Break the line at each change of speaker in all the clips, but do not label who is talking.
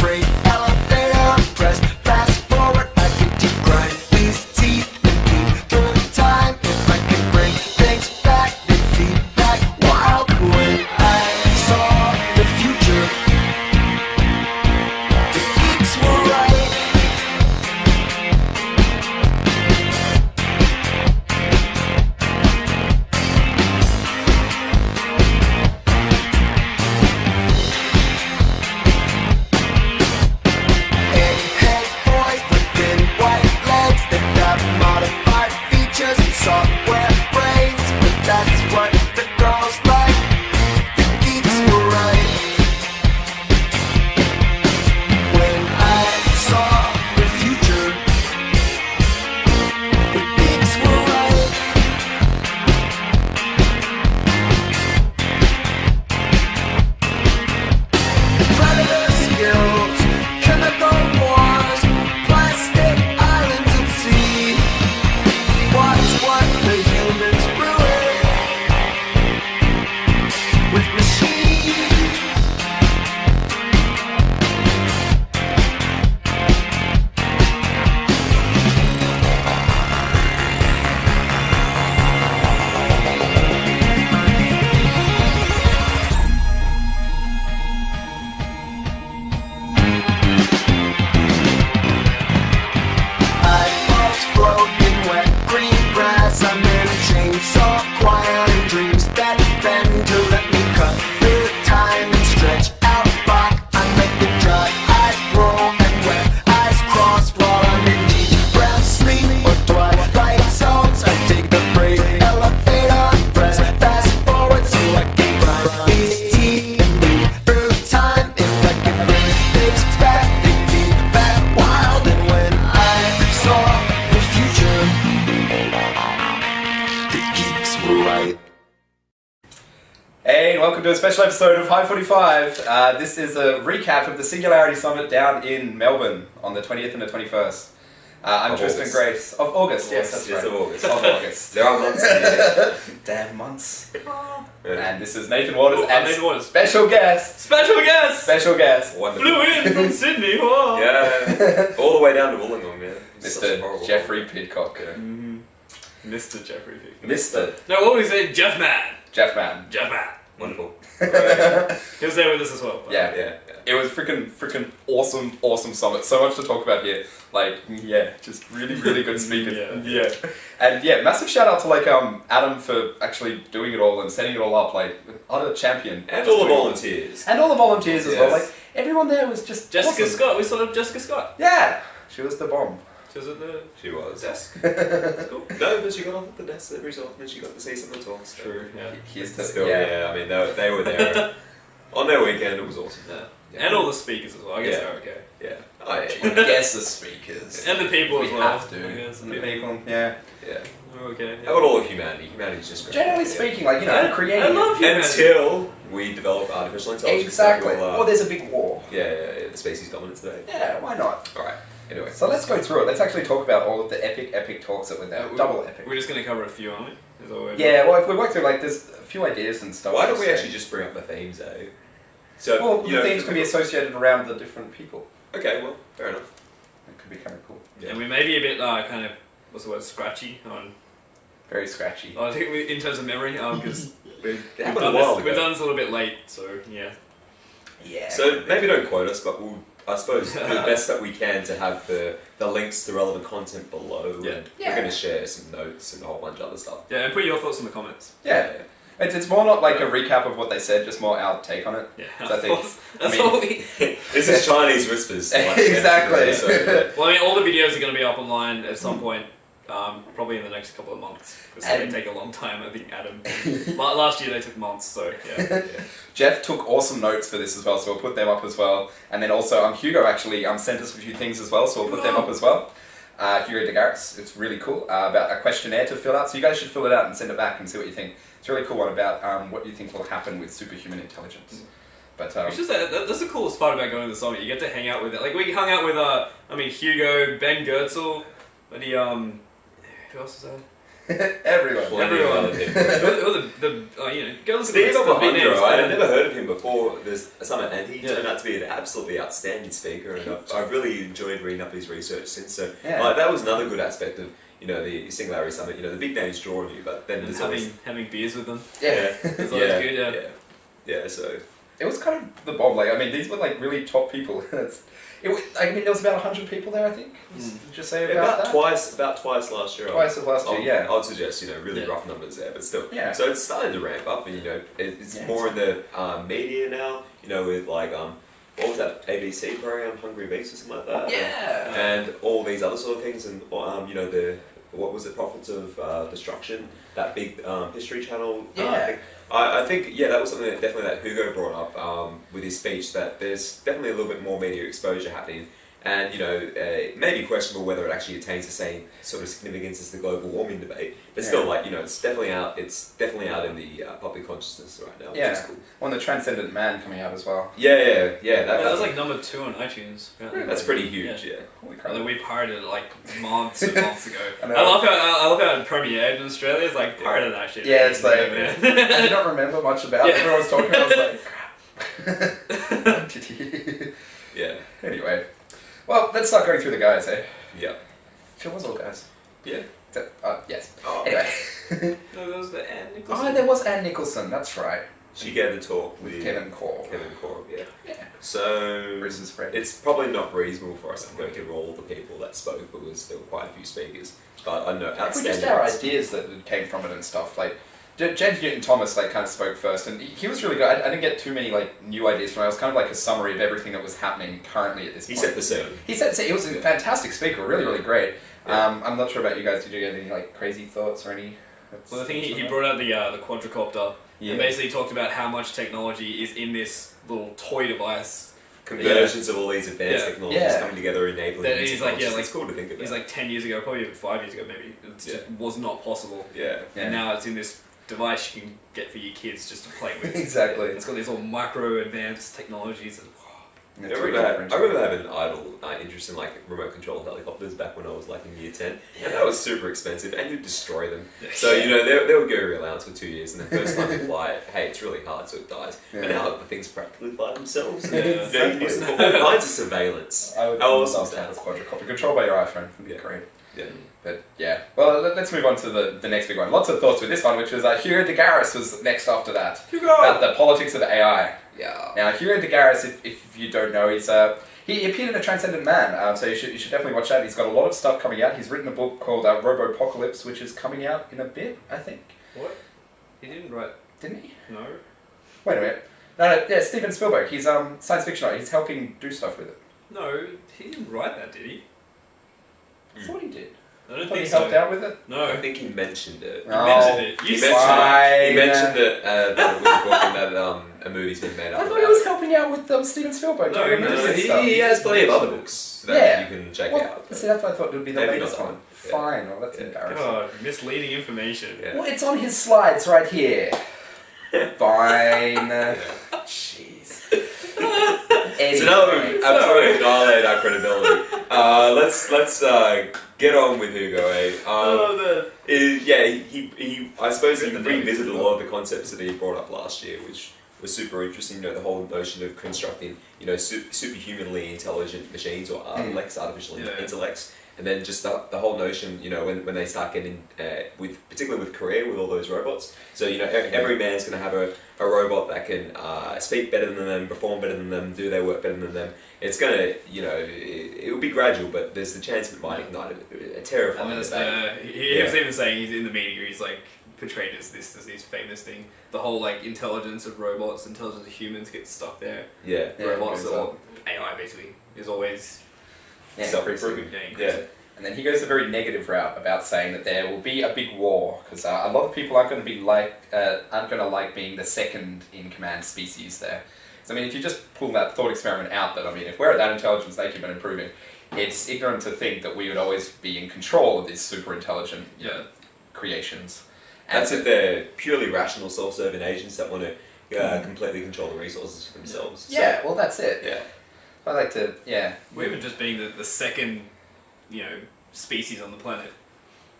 free. Elevator, press fast forward. I can deep grind these teeth and keep good time. If I can bring things back, the feedback wild. When I saw the future, the geeks were right. Egghead boys with thin white legs that got modified features and software brains, but that's what the girls like. The geeks were right. When I saw the future, the geeks were right. Predator skills, chemical wars, plastic islands at sea. Watch what the humans ruin with machines. Eyeballs float in wet green grass. I'm in a chainsaw choir and dreams that bend to let me cut through time and stretch out rock. I make the dry eyes roll and wet eyes cross while I'm in deep breath, sleep or twilight zones. I take the freight elevator, press fast forward so I can grind these teeth and lead through time. If I can bring things back, they feedback wild. And when I saw the future, the geeks were right.
Hey, and welcome to a special episode of High 45. This is a recap of the Singularity Summit down in Melbourne on the 20th and the 21st. I'm
Of
Tristan
August.
Grace. Of August, yes, that's
Yes,
right.
of August.
Of August.
There are months in the
Damn months.
year.
And this is Nathan Waters
Oh,
and
Nathan Waters.
special guest.
Special guest!
Special guest.
Wonderful.
Flew in from Sydney. Whoa.
Yeah, all the way down to Wollongong, man. Such a
Mr.
horrible
Jeffrey
one.
Pidcock.
Mr. Jeffrey Pick.
Mr.
No, what we say? Jeff Man.
Jeff Man.
Jeff Man.
Wonderful.
He was there with us as well. but-
Yeah.
Yeah.
It was freaking awesome summit. So much to talk about here. Like, yeah, just really good speakers.
Yeah.
And yeah, massive shout out to like Adam for actually doing it all and setting it all up. Like, utter champion.
And
Just
all the
doing it
volunteers.
And all the volunteers as well.
Yes.
Like, everyone there was just
Jessica
awesome.
Scott. We saw Jessica Scott.
Yeah, she was the bomb.
She was at the
She was.
desk. That's cool.
No, but she got off at the desk every so often and she got to see some of the talks.
True, yeah.
Here's the
Still,
yeah.
yeah, I mean, they were there on their weekend. It was awesome.
Yeah. And all the speakers as well. I guess
Yeah.
they're okay.
Yeah. Oh, yeah.
Yes, the speakers.
And the people
We
as well.
have to.
I guess
And the people, yeah.
Yeah.
We're okay.
How about all of humanity? Humanity's just great.
Generally
Yeah.
speaking, like, you know,
I
creating.
love humanity.
Until we develop artificial intelligence.
Exactly.
We'll,
Or there's a big war.
yeah, the species dominance there.
Yeah, why not?
Alright, anyway.
So let's go through it. Let's actually talk about all of the epic talks that were there. Double epic.
We're just going to cover a few, aren't we? Is that what we're
Yeah, well, if we work through, like, there's a few ideas and stuff.
Why don't we
to
actually
say.
just bring up the themes, eh? So,
Well,
you
the
know,
themes can be associated around the different people.
Okay, well, fair enough.
It could be kind of cool.
Yeah.
And we may be a bit kind of, what's the word, scratchy on,
Very scratchy.
I think in terms of memory, because we've
happened
done
a while
this, we've
ago.
done this a little bit late, so yeah.
Yeah.
So maybe don't quote us, but we'll, I suppose, do the best that we can to have the links to relevant content below.
Yeah.
And
Yeah.
we're going to share some notes and a whole bunch of other stuff.
Yeah, and put your thoughts in the comments.
Yeah. It's more not like a recap of what they said, just more our take on it.
Yeah,
So I think-
that's
I mean-
all we...
This is Chinese whispers.
Exactly.
Yeah, so,
Well, I mean, all the videos are going to be up online at some point, probably in the next couple of months. Because they
And-
take a long time, I think, Adam. Last year they took months, so yeah.
Jeff took awesome notes for this as well, so we'll put them up as well. And then also, Hugo actually sent us a few things as well, so we'll put them up as well. Hugo de Garis, it's really cool, about a questionnaire to fill out. So you guys should fill it out and send it back and see what you think. It's a really cool one about what you think will happen with superhuman intelligence. But
It's just that's the coolest part about going to the summit. You get to hang out with it. Like we hung out with Hugo, Ben Goertzel, and he who else was
Everyone.
Everyone.
Him.
Girls.
Steve
the big names,
Omohundro, I had
man.
never heard of him before this summit, and he
Yeah.
turned out to be an absolutely outstanding speaker, and I've really enjoyed reading up his research since. So
Yeah.
that was another good aspect of the Singularity Summit. The big names draw on you, but then
And
there's always
having beers with them.
Yeah.
It's always good,
yeah. So
It was kind of the bomb. Like, I mean, these were like really top people. There was about 100 people there, I think. Did you say about that?
about twice last year.
Twice of last year, yeah.
I'd suggest really
Yeah.
rough numbers there, but still.
Yeah.
So it's starting to ramp up, and it's
Yeah,
more in the media now. With like what was that ABC program, Hungry Beast or something like that?
Yeah.
And all these other sort of things, and what was it, Prophets of Destruction, that big History Channel thing. I think that was something that Hugo brought up with his speech, that there's definitely a little bit more media exposure happening, and it may be questionable whether it actually attains the same sort of significance as the global warming debate, but still, it's definitely out. It's definitely out in the public consciousness right now, which is cool.
On the Transcendent Man coming out as well.
Yeah.
That was like number 2 on iTunes.
That's pretty huge. Yeah.
Holy crap.
Although we pirated it like months and months ago.
I know.
I love how it premiered in Australia. It's like pirated that shit.
Yeah, it's like
man.
I did not remember much about it when I was talking. I was like, crap.
Yeah.
Anyway, well, let's start going through the guys, eh?
Yeah.
Sure was all guys.
Yeah.
Yes.
Oh.
Anyway.
No, there was the Anne Nicholson.
Oh, there was Anne Nicholson. That's right.
She gave the talk with
Kevin Korb.
Yeah.
Yeah.
So
Bruce's friend.
it's probably not reasonable for us to go through all the people that spoke, because there were quite a few speakers. But I know outstanding.
Just our ideas that came from it and stuff. Like James Newton Thomas, kind of spoke first, and he was really good. I didn't get too many new ideas from it. It was kind of like a summary of everything that was happening currently at this
He
point.
set the scene.
He was a fantastic speaker, really, really great.
Yeah.
I'm not sure about you guys. Did you get any crazy thoughts or any?
Well, the thing he brought out the quadrocopter and basically talked about how much technology is in this little toy device.
Conversions of all these advanced technologies coming together, enabling.
That he's like,
it's cool to think about.
He's like 10 years ago, probably even 5 years ago, maybe it just was not possible.
Yeah.
And now it's in this device you can get for your kids just to play with.
Exactly.
It's got these all micro advanced technologies. And,
I remember having an idle interest in remote control helicopters back when I was in year 10, and that was super expensive, and you'd destroy them. So they would go to allowance for 2 years, and the first time they fly it, hey, it's really hard, so it dies. But now the things practically fly themselves. You can use them for all kinds of surveillance.
I would
How awesome
love
is
to have a
that?
quadrocopter controlled by your iPhone. Would be great.
Yeah.
But yeah, well, let's move on to the next big one. Lots of thoughts with this one, which was Hugo de Garis was next after that. About the politics of AI.
Yeah.
Now, Hugo de Garis, if you don't know, he appeared in A Transcendent Man, so you should definitely watch that. He's got a lot of stuff coming out. He's written a book called Robopocalypse, which is coming out in a bit, I think.
what? He didn't write.
Didn't he?
No.
Wait a minute. No, yeah, Steven Spielberg. He's science fiction writer. He's helping do stuff with it.
No, he didn't write that, did he?
I thought he did.
I don't
I thought he
think so.
helped out with it.
No.
I think he mentioned it.
He mentioned it.
He
You
mentioned
said
He mentioned that there was a book and that a movie's been made up.
I thought he was helping out with Steven Spielberg.
No,
doing
no,
movies and
he
stuff.
has plenty of other books that you can check out.
See, that's what I thought it would be the
Maybe
latest
not
one.
that one. Yeah.
Fine, well, that's embarrassing.
God, misleading information.
Yeah.
Well, it's on his slides right here. Fine. Jeez.
So now that we've absolutely annihilated our credibility, let's get on with Hugo. He I suppose he revisited a lot of the concepts that he brought up last year, which was super interesting. The whole notion of constructing, superhumanly intelligent machines, or artilects, artificial intellects. And then just the whole notion, when they start getting, particularly with Korea, with all those robots. So, every man's going to have a robot that can speak better than them, perform better than them, do their work better than them. It's going to, it will be gradual, but there's the chance it might ignite a terrifying debate.
He was even saying he's in the media, he's portrayed as this famous thing. The whole intelligence of robots, intelligence of humans gets stuck there.
Yeah.
Robots, or AI basically, is always...
self-improving.
Yeah.
And then he goes a very negative route about saying that there will be a big war because a lot of people aren't going to like being the second in command species there. So if you just pull that thought experiment out, that if we're at that intelligence, they keep on improving. It's ignorant to think that we would always be in control of these super intelligent creations. And
That's if they're purely rational, self-serving agents that want to completely control the resources for themselves.
Yeah, well, that's it.
Yeah.
I like to,
We're even just being the second, species on the planet.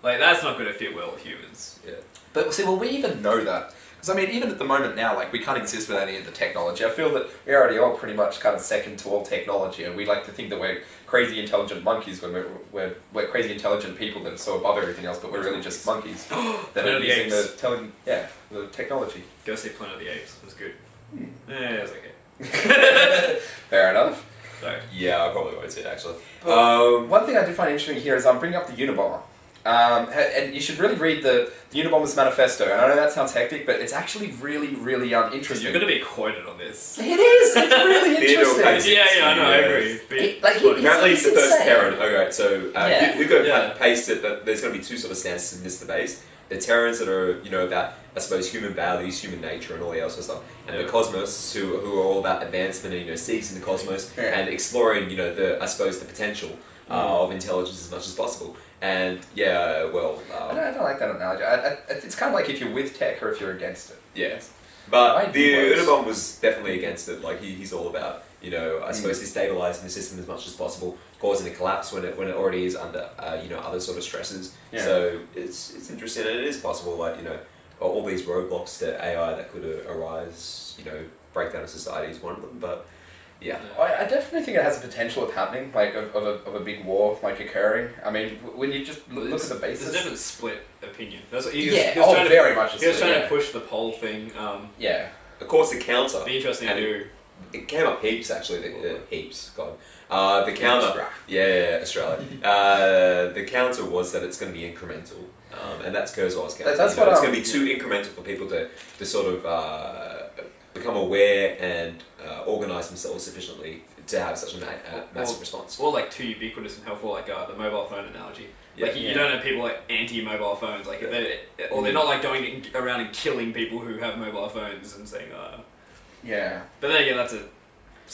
Like, that's not going to fit well with humans.
Yeah.
But see, will we even know that? Because I mean, even at the moment now, like we can't exist without any of the technology. I feel that we already are pretty much kind of second to all technology, and we like to think that we're crazy intelligent monkeys when we're crazy intelligent people that are so above everything else, but we're really just monkeys that are using the technology.
Go see Planet of the Apes. It was good. Yeah, it was okay.
Fair enough.
So,
Yeah, I probably won't see it actually.
One thing I did find interesting here is I'm bringing up the Unabomber. And you should really read the Unabomber's Manifesto. And I know that sounds hectic, but it's actually really, really interesting.
you're going to be quoted on this.
It is! It's really interesting.
Yeah, I know, I agree.
Apparently he's the first Terran. Okay, so Hugo
Yeah.
pasted that there's going to be two sort of stances in this debate. The Terrans that are, about, I suppose, human values, human nature, and all the other sort of stuff. And the Cosmos, who are all about advancement and, seizing the cosmos and exploring, the potential of intelligence as much as possible. And I
don't like that analogy. It's kind of like if you're with tech or if you're against it.
Yes. But the Unabomber was definitely against it. Like he's all about, I suppose, destabilizing the system as much as possible, causing a collapse when it already is under, other sort of stresses.
Yeah.
So it's interesting, and it is possible, like all these roadblocks to AI that could arise, breakdown of society is one of them. But yeah,
I definitely think it has the potential of happening, like of a big war like occurring. I mean, when you just look at the basis,
there's a different split opinion. That's what
very much.
He was trying to push the poll thing.
Of course, the counter.
Be interesting to do.
It came up heaps actually. Heaps, God. The counter. Australia. The counter was that it's going to be incremental, and that's Kurzweil's counter.
That's what
it's going to be too incremental for people to sort of become aware and organise themselves sufficiently to have such a massive response.
Or like too ubiquitous and helpful, like the mobile phone analogy.
Yeah.
Like you don't have people like anti-mobile phones, like they're not like going around and killing people who have mobile phones and saying, But then again, that's a.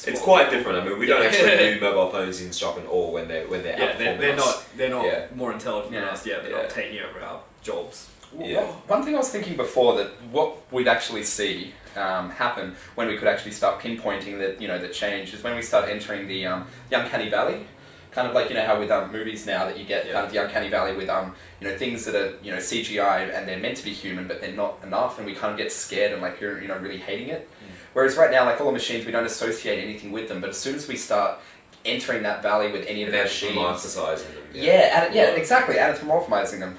It's quite different. I mean, we don't actually do mobile phones in shopping or when they're
they're not more intelligent than us. Yeah, they're not taking over our jobs.
Yeah. One thing I was thinking before, that what we'd actually see happen when we could actually start pinpointing that the change is when we start entering the uncanny valley, kind of like how with movies now that you get kind of the uncanny valley with things that are CGI and they're meant to be human but they're not enough, and we kind of get scared and like you're really hating it. Whereas right now, like all the machines, we don't associate anything with them, but as soon as we start entering that valley with any of the machines,
anthropomorphizing them.
Exactly, anthropomorphizing them.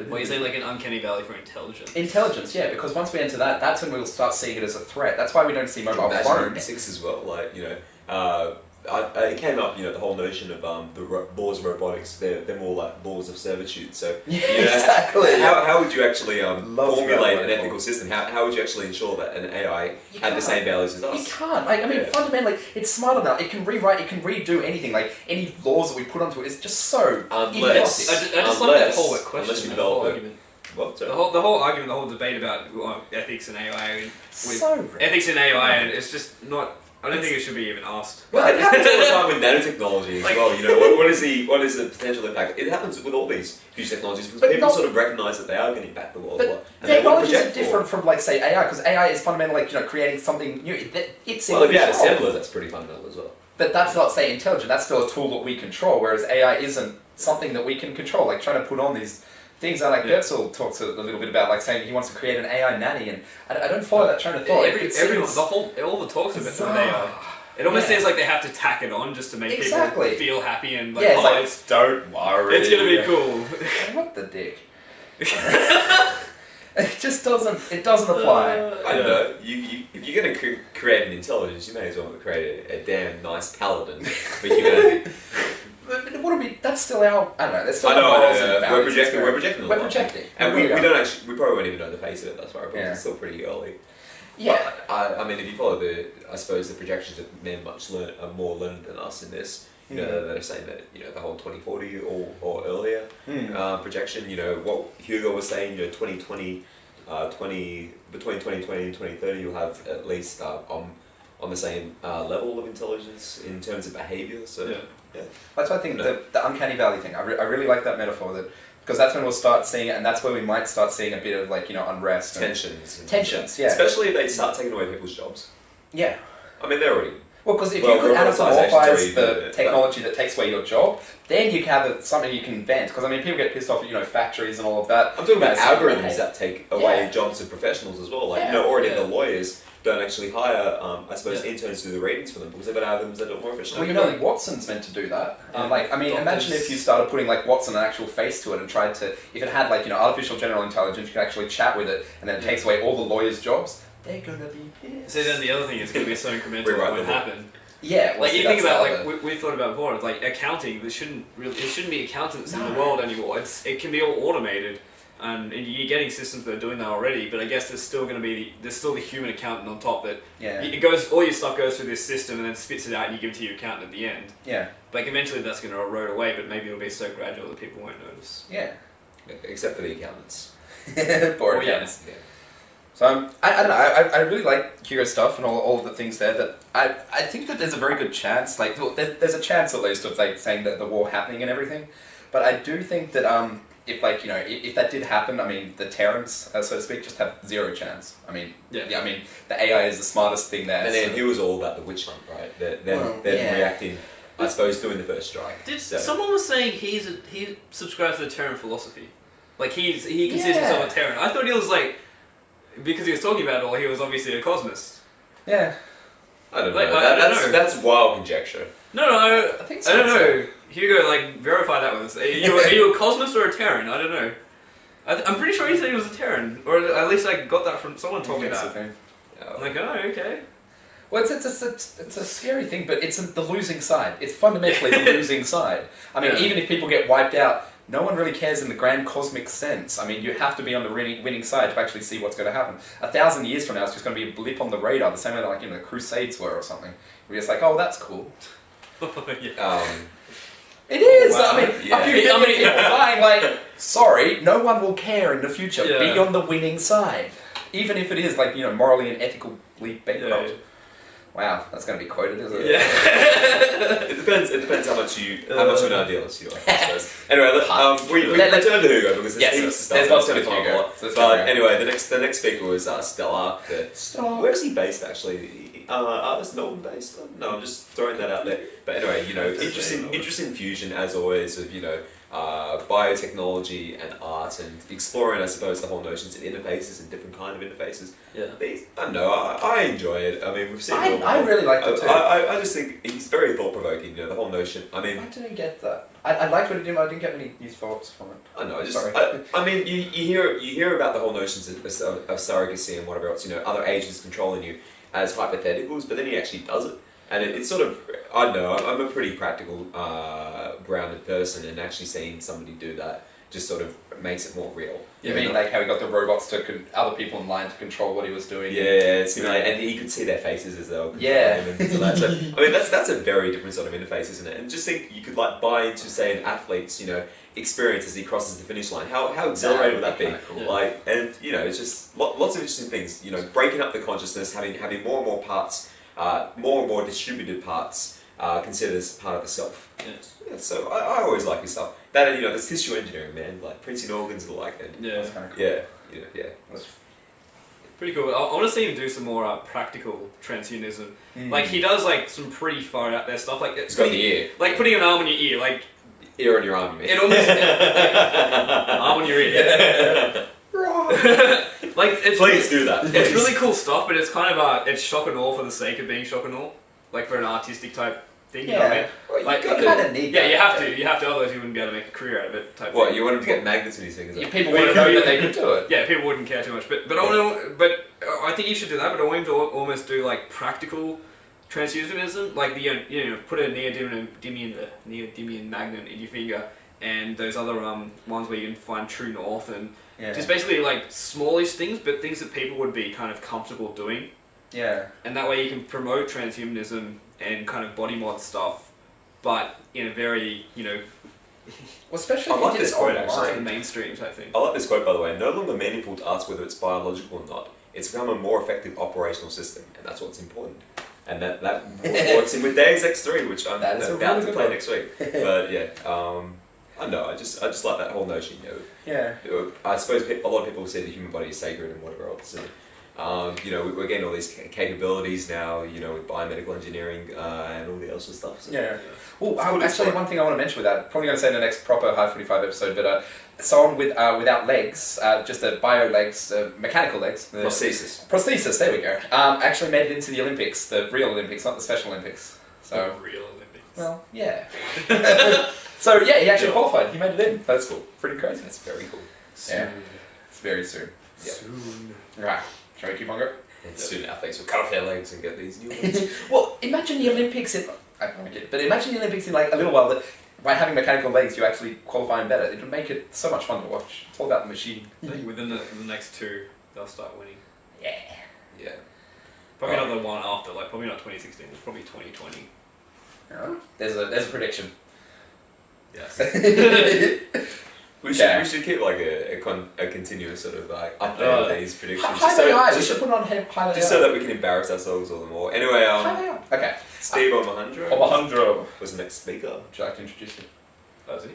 Well, you're saying like an uncanny valley for intelligence.
Intelligence, yeah, because once we enter that, that's when we'll start seeing it as a threat. That's why we don't see mobile phones.
Ethics as well, like it came up, the whole notion of the laws of robotics. They're more like laws of servitude. So
exactly.
How would you actually formulate an ethical system? How would you actually ensure that an AI had the same values as us?
You can't. Like, I mean, fundamentally, it's smart enough. It can rewrite. It can redo anything. Like any laws that we put onto it is just so idiotic.
I just like that whole question.
Unless you develop argument. What?
The whole argument, the whole debate about ethics and AI, ethics in AI, and it's just not. I don't think it should be even asked.
Well, it happens all the time with nanotechnology as well. What is the potential impact? It happens with all these huge technologies because people sort of recognise that they are going to impact the world.
Technologies are different from, like, say, AI, because AI is fundamentally like creating something new. It's
if you have assemblers, that's pretty fundamental as well.
But that's not, say, intelligent. That's still a tool that we control, whereas AI isn't something that we can control. Like trying to put on these things that, like, Goertzel talks a little bit about, like saying he wants to create an AI nanny, and I don't follow that train of thought.
All the talks of it with AI. It almost seems like they have to tack it on just to make people feel happy and like,
don't worry.
It's gonna be cool.
What the dick? It just doesn't. It doesn't apply.
I don't know. If you're going to create an intelligence, you may as well create a damn nice paladin for humanity.
That's still our. I don't know. That's still
We're projecting.
We're projecting.
And we don't actually. We probably won't even know the face of it. That's why it's still pretty early.
Yeah.
But, I mean, if you follow I suppose the projections of men are more learned than us in this. That are saying that the whole 2040 or earlier projection. What Hugo was saying. 2020, between 2020 and 2030, you'll have at least on the same level of intelligence in terms of behaviour. So yeah.
That's why I think the uncanny valley thing. I really like that metaphor because that's when we'll start seeing it, and that's where we might start seeing a bit of
unrest,
tensions. Yeah.
Especially if they start taking away people's jobs.
Yeah.
I mean, they're already
Well, because if you could
roboticisation
anthropomorphize the
already
technology that takes away your job, then you can have something you can invent. Because I mean, people get pissed off at factories and all of that.
I'm talking about
That's
algorithms that take away jobs of professionals as well. Like already the lawyers don't actually hire, I suppose, interns to do the ratings for them because they've got algorithms that are more efficient.
Well, Watson's meant to do that. Imagine if you started putting Watson an actual face to it and tried to, if it had artificial general intelligence, you could actually chat with it, and then it takes away all the lawyers' jobs. They're gonna be pissed.
So then the other thing is going to be so incremental it won't happen.
Yeah,
you think about we thought about before. It's like accounting. It shouldn't be accountants in the world anymore. It can be all automated, and you're getting systems that are doing that already. But I guess there's still going to be the human accountant on top that all your stuff goes through this system and then spits it out and you give it to your accountant at the end.
Yeah.
Like eventually that's going to erode away, but maybe it'll be so gradual that people won't notice.
Yeah.
Except for the accountants.
Poor accountants. Yeah. So I don't know. I really like Hugo's stuff and all of the things there. That I think that there's a very good chance. There's a chance at least of saying that the war happening and everything. But I do think that if that did happen, I mean the Terrans, so to speak, just have zero chance. I mean I mean the AI is the smartest thing there.
And then he was all about the witch hunt, right? They're reacting. I suppose doing the first strike.
Someone was saying he subscribes to the Terran philosophy. Like he considers himself a Terran. I thought he was because he was talking about it all, he was obviously a Cosmist.
Yeah.
I don't know. That's wild conjecture.
No,
I think so.
I don't know. Hugo, verify that with us. Are you a Cosmist or a Terran? I don't know. I'm pretty sure he said he was a Terran, or at least I got that from someone talking about it. I'm like, oh, okay.
Well, it's a scary thing, but it's the losing side. It's fundamentally the losing side. I mean, even if people get wiped out, no one really cares in the grand cosmic sense. I mean, you have to be on the winning side to actually see what's going to happen. 1,000 years from now, it's just going to be a blip on the radar, the same way the Crusades were or something. We're just oh, that's cool. It is. Wow. I mean, people dying. Sorry, no one will care in the future. Yeah. Be on the winning side, even if it is morally and ethically bankrupt. Yeah. Wow, that's going to be quoted, isn't it?
Yeah. It depends how much of an idealist you are, I suppose. Anyway, let's turn to Hugo because there's lots of Hugo. But anyway, the next speaker was Stelarc.
Stelarc.
Where is he based actually? Is Melbourne based? No, I'm just throwing that out there. But anyway, interesting fusion as always of biotechnology and art and exploring, I suppose, the whole notions of interfaces and different kind of interfaces.
Yeah.
I don't know. I enjoy it. I mean, we've seen.
I really like it too.
I just think he's very thought provoking. The whole notion. I mean,
I didn't get that. I liked what he did. I didn't get many new thoughts from it.
I know. I mean, you hear about the whole notions of surrogacy and whatever else. Other agents controlling you as hypotheticals, but then he actually does it. And it's sort of, I don't know, I'm a pretty practical, grounded person, and actually seeing somebody do that just sort of makes it more real.
You mean how he got the robots to other people in line to control what he was doing?
Yeah, and he could see their faces as they were controlling him and things like that. So, I mean, that's a very different sort of interface, isn't it? And just think you could buy into, say, an athlete's, experience as he crosses the finish line. How exhilarating would that be? Cool. It's just lots of interesting things. Breaking up the consciousness, having more and more parts. More and more distributed parts considered as part of the self.
Yes.
Yeah, so I always like his stuff. That and there's tissue engineering, man, printing organs and
that's
kind of cool.
Yeah.
That's pretty cool. I want to see him do some more practical transhumanism. He does some pretty far out there stuff.
He's got the ear.
Putting an arm on your ear,
ear on your arm, man.
It almost arm on your ear. Yeah.
Please do that.
It's really cool stuff, but it's kind of it's shock and awe for the sake of being shock and awe, for an artistic type thing.
Yeah.
You know what I mean?
You kind of need that.
Yeah, you have to, otherwise you wouldn't be able to make a career out of it.
What, you want him to get magnets in his fingers?
People wouldn't know that they could do it.
Yeah, people wouldn't care too much, but I think you should do that. But I want him to almost do practical transhumanism, put a neodymium magnet in your finger, and those other ones where you can find true north and. Yeah. Just basically smallish things, but things that people would be kind of comfortable doing.
Yeah. And
that way you can promote transhumanism and kind of body mod stuff, but in a very,
Well, especially
I like this quote
actually. Mainstream type thing.
I like this quote, by the way. No longer meaningful to ask whether it's biological or not. It's become a more effective operational system, and that's what's important. And that works in with Deus Ex 3, which I'm about to play next week. But yeah, I know. I just like that whole notion.
Yeah.
I suppose a lot of people say the human body is sacred and whatever else. And You know, we're getting all these capabilities now, you know, with biomedical engineering and all the other stuff. So.
Yeah. Well, actually, one thing I want to mention with that, probably going to say in the next proper High 45 episode, but someone without legs, just a bio legs, mechanical legs. Prosthesis, there we go. Actually made it into the Olympics, the real Olympics, not the Special Olympics. So.
The real Olympics.
Well, yeah. So, yeah, he actually qualified. He made it in. That's cool. Pretty crazy.
That's very cool.
Yeah. It's very soon. Yeah.
Soon.
Right. Shall we keep on going?
Soon athletes will cut off their legs and get these new ones.
Well, imagine the Olympics in... I don't get it, but imagine the Olympics in like a little while that by having mechanical legs you actually qualifying better. It would make it so much fun to watch. It's all about the machine.
I think within the next two, they'll start winning.
Yeah.
Yeah.
Probably not the one after, like probably not 2016, it's probably 2020.
There's a prediction.
Yes.
We should keep like a continuous sort of like update of these predictions.
We should put it on highlight.
Just so that we can embarrass ourselves all the more. Anyway,
okay.
Steve Omohundro. Was the next speaker.
Would you like to introduce him?
Oh, is he?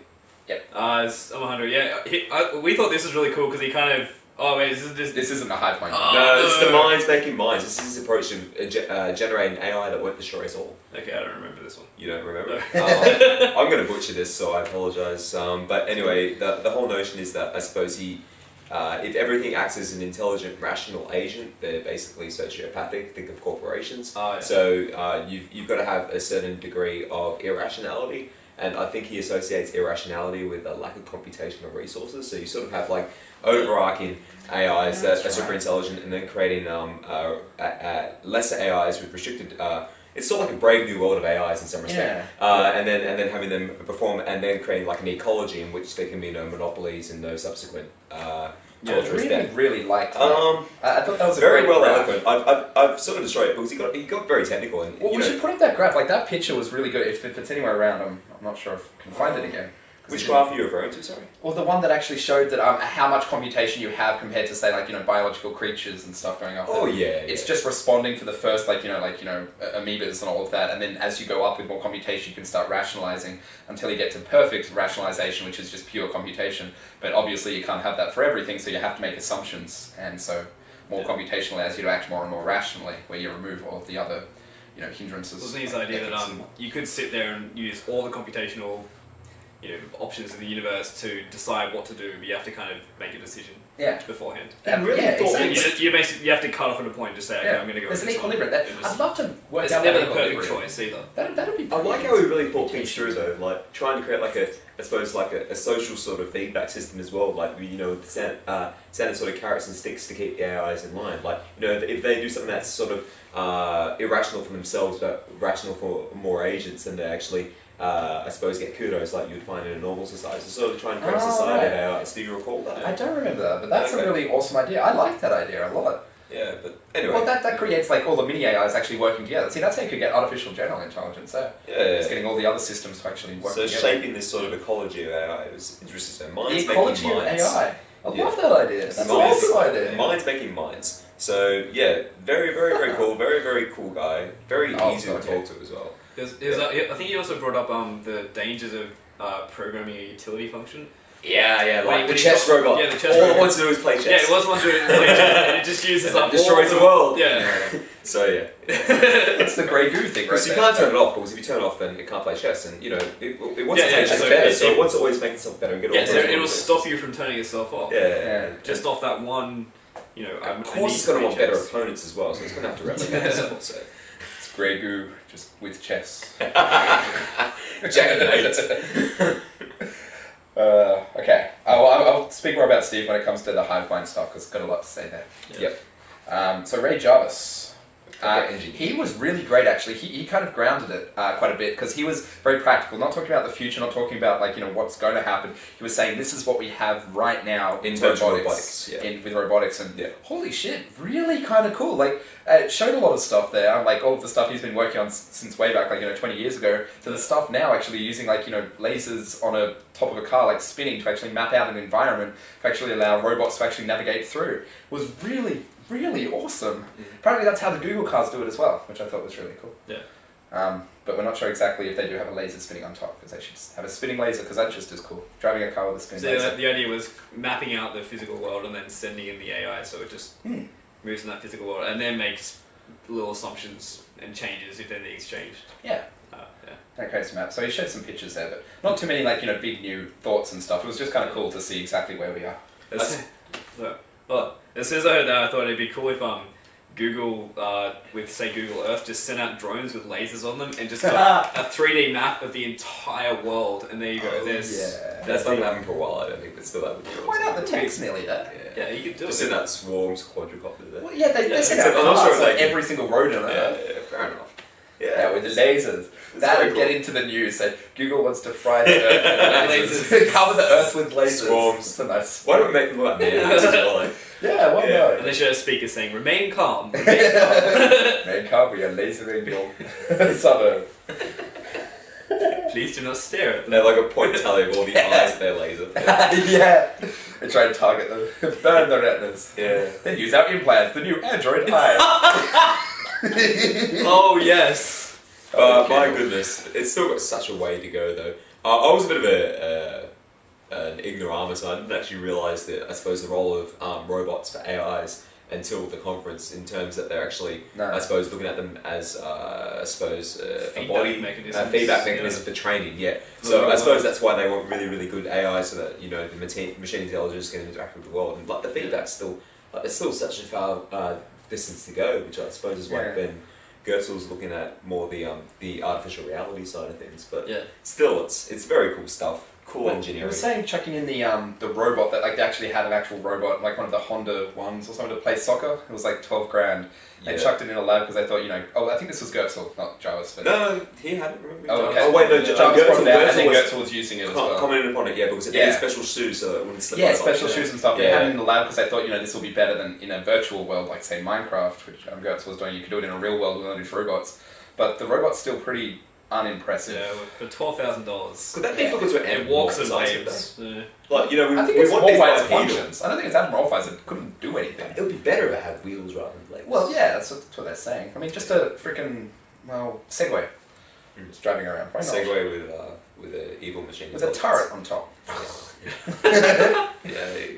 Yep.
It's Omohundro, yeah. We thought this was really cool because he kind of... Oh wait,
this isn't a hive mind.
No, it's the minds making minds. This is his approach to generating AI that won't destroy us all.
Okay, I don't remember this one.
You don't remember? I'm going to butcher this, so I apologise. But anyway, the whole notion is that I suppose if everything acts as an intelligent, rational agent, they're basically sociopathic. Think of corporations.
Oh, yeah.
So you've got to have a certain degree of irrationality. And I think he associates irrationality with a lack of computational resources. So you sort of have like overarching AIs that are super intelligent, and then creating lesser AIs with restricted. It's sort of like a brave new world of AIs in some respect.
Yeah.
And then having them perform, and then creating like an ecology in which there can be no monopolies and no subsequent.
I really liked that. I thought that was
very
a
well
graph.
eloquent. I've sort of destroyed it because he got very technical. And,
Well, we should put up that graph. Like that picture was really good. If it's anywhere around, I'm not sure if I can find it again.
Which graph are you referring to? Sorry.
Well, the one that actually showed that how much computation you have compared to say biological creatures and stuff going up.
Oh yeah.
It's just responding for the first amoebas and all of that, and then as you go up with more computation, you can start rationalizing until you get to perfect rationalization, which is just pure computation. But obviously, you can't have that for everything, so you have to make assumptions, and so more computational allows you to act more and more rationally, where you remove all of the other hindrances.
Wasn't his idea that you could sit there and use all the computational options in the universe to decide what to do, but you have to kind of make a decision beforehand.
Exactly.
You have to cut off at a point and just say, okay, I'm going to go.
There's an equilibrium. I'd love to work
It's
out
never
that
the perfect
equilibrium.
choice either.
That'd be.
I like how we really thought things through though, like trying to create like a social sort of feedback system as well, like with standard sort of carrots and sticks to keep the AIs in line. Like if they do something that's sort of irrational for themselves but rational for more agents, then they actually I suppose get kudos like you'd find in a normal society. So sort of trying to create a society of AIs. Do you recall that?
I don't remember that, but that's a really awesome idea. I like that idea a lot.
Yeah, but anyway.
Well, that creates like all the mini AIs actually working together. See, that's how you could get artificial general intelligence there.
Yeah.
It's getting all the other systems to actually work together.
So shaping this sort of ecology of AI was interesting. So minds
the ecology
making minds.
of AI. I love that idea. That's an awesome idea.
Minds making minds. So yeah, very, very, very cool. Very, very cool guy. Very easy to talk to as well.
I think he also brought up the dangers of programming a utility function.
Yeah, like the chess robot.
Yeah, the chess
robot. All
robot.
it wants to do is play chess.
Yeah, it was once doing play chess, and it just uses up
destroys the world.
Yeah.
So yeah,
it's the grey goo thing.
Because you can't turn it off, because if you turn it off, then it can't play chess, and it wants to play chess better. So it wants to always make itself better and get all.
Yeah, so it'll stop you from turning itself off.
Yeah.
Just off that one.
Of course, it's going to want better opponents as well, so it's going to have to replicate itself. So.
It's grey goo just with chess.
Checkmate.
Okay. I'll speak more about Steve when it comes to the hive mind stuff because I've got a lot to say there.
Yep.
So Ray Jarvis.
Engine.
He was really great actually. He kind of grounded it quite a bit because he was very practical, not talking about the future, not talking about what's going to happen. He was saying this is what we have right now in robotics. With robotics and holy shit, really kind of cool. Like it showed a lot of stuff there, like all of the stuff he's been working on since way back, 20 years ago, to the stuff now actually using lasers on a top of a car, like spinning to actually map out an environment to actually allow robots to actually navigate through. It was really awesome. Apparently that's how the Google cars do it as well, which I thought was really cool.
Yeah.
But we're not sure exactly if they do have a laser spinning on top, because they should have a spinning laser, because that's just as cool. Driving a car with a spinning laser.
The idea was mapping out the physical world and then sending in the AI, so it just moves in that physical world, and then makes little assumptions and changes if anything's changed.
Yeah.
Yeah.
Okay, so Matt. So he showed some pictures there, but not too many like big new thoughts and stuff. It was just kind of cool to see exactly where we are.
Well, as soon as I heard that, I thought it'd be cool if Google, with say Google Earth, just sent out drones with lasers on them and just got a 3D map of the entire world, and there you go.
That's not happening for a while. I don't think, but still that would be
Why not? The tech's nearly there.
Yeah, you could do
just
it.
send out swarms, quadrocopter there.
Well, yeah, they sent out
I'm not
cars
sure
on every single road on Earth.
Yeah, fair enough.
Yeah, with the lasers.
It's
That
very
would
cool.
get into the news. Said Google wants to fry the Earth with lasers. Cover the Earth with lasers.
Swarms.
It's a nice.
Why don't we make them like nannies as well? Like,
Yeah, why not?
And they should have speakers saying, "Remain calm." Remain calm.
Man, can't we are lasering your suburb?
Please do not stare at them.
they have like a point tally of all the eyes of their laser.
Yeah. They try and target them. Burn the retinas.
Yeah.
Then use our implants, the new Android eye.
Oh yes.
My goodness, it's still got such a way to go though. I was a bit of an ignoramus. I didn't actually realise that I suppose the role of robots for AIs until the conference, in terms that they're actually,
No.
I suppose, looking at them as a
Feedback
body
mechanisms.
feedback mechanism for training. Yeah. So I suppose that's why they want really good AI, so that the machine intelligence can interact with the world. And like the feedback's still, there's still such a far distance to go, which I suppose is why
Yeah.
Ben Goertzel's looking at more the artificial reality side of things. But
Yeah.
still, it's very cool stuff. Cool
He
engineering.
was saying chucking in the robot that like they actually had an actual robot, like one of the Honda ones or something to play soccer. It was like 12 grand. They
Yeah.
chucked it in a lab because they thought, I think this was Goertzel, not Jarvis. But
No, he hadn't. Remember.
Oh, okay.
Oh wait, no,
Jarvis brought it out, and then
Goertzel
Goertzel was using it as well.
commented upon it, yeah, because it
Yeah.
needed special shoes so it wouldn't slip.
Yeah,
over.
special shoes and stuff. They
Yeah.
had it in the lab because they thought, this will be better than in a virtual world, like say Minecraft, which Goertzel was doing. You could do it in a real world with all these robots, but the robot's still pretty unimpressive.
Yeah, for $12,000.
Could that be because we're
It walks and
anthropomorphizing
waves. Yeah.
Like, we,
I think
we
it's
want these
morphized
bipedal.
functions. I don't think it's anthropomorphized. It couldn't do anything.
It would be better if it had wheels rather than legs.
Well, yeah, that's what they're saying. I mean, just a freaking Segway, just driving around. Why not?
Segway with an evil machine.
With a turret on top.
Yeah.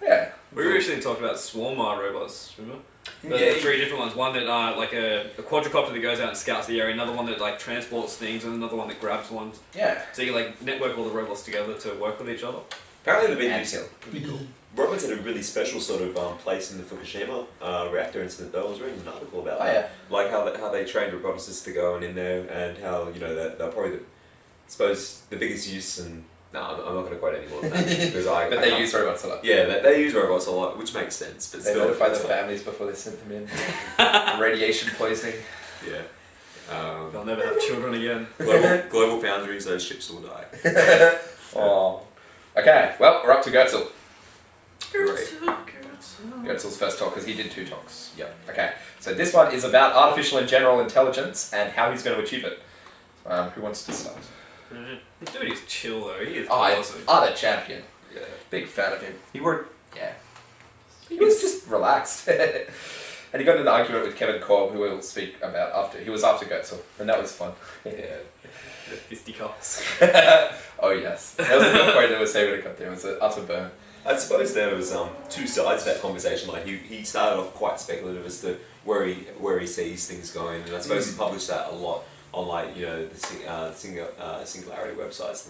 Yeah.
We originally talked about swarm robots, remember?
Yeah,
There's three different ones. One that like a quadrocopter that goes out and scouts the area, another one that like transports things, and another one that grabs ones.
Yeah.
So you like network all the robots together to work with each other.
Apparently they've been
Anthill.
using robots had a really special sort of place in the Fukushima reactor incident. I was reading an article about that. Like how they trained roboticists to go in there, and how they're probably suppose the biggest use. And no, I'm not going to quote any more than that because
But they use robots a lot.
Yeah, they use robots a lot, which makes sense. But
They
still,
notified
it's
the
like-
families before they sent them in. Radiation poisoning.
Yeah.
They'll never have children again.
Global foundries, those ships will die.
Oh. Okay, well, we're up to Goertzel.
Great.
Goertzel's first talk, because he did 2 talks. Yep. Okay, so this one is about artificial and general intelligence and how he's going to achieve it. Who wants to start?
Dude, he's chill though. He is
Oh,
awesome.
the champion.
Yeah.
Big fan of him. He was just relaxed. And he got in an argument with Kevin Korb, who we'll speak about after. He was after Goertzel, and that was fun.
Yeah.
The 50 cups.
Oh yes. That was a good point that was saying when it got there. It was an utter burn.
I suppose there was two sides to that conversation. Like he started off quite speculative as to where he sees things going, and I suppose he published that a lot on the Singularity websites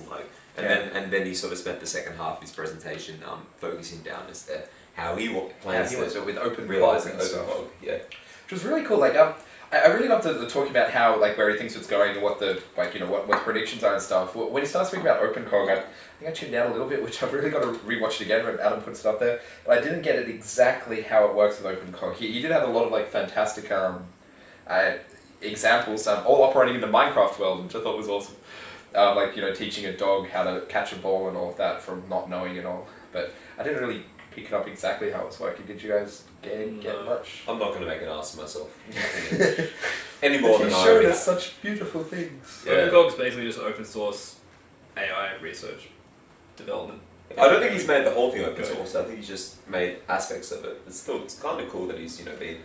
and then he sort of spent the second half of his presentation focusing down as to how he plans
to with open
realize
and
open
stuff.
fog. Yeah.
Which was really cool. Like I really loved the talking about how where he thinks it's going and what the what the predictions are and stuff. When he started speaking about OpenCog, I think I tuned out a little bit, which I've really got to rewatch it again when Adam puts it up there. But I didn't get it exactly how it works with OpenCog. He did have a lot of fantastic examples, all operating in the Minecraft world, which I thought was awesome. Teaching a dog how to catch a ball and all of that from not knowing it all. But I didn't really pick it up exactly how it's working. Did you guys get much?
I'm not going to make an ass of myself any more than
He
I
showed
already
us such beautiful things.
Yeah.
OpenCog is basically just open source AI research development.
I don't think he's made the whole thing open source. I think he's just made aspects of it. But still, it's kind of cool that he's been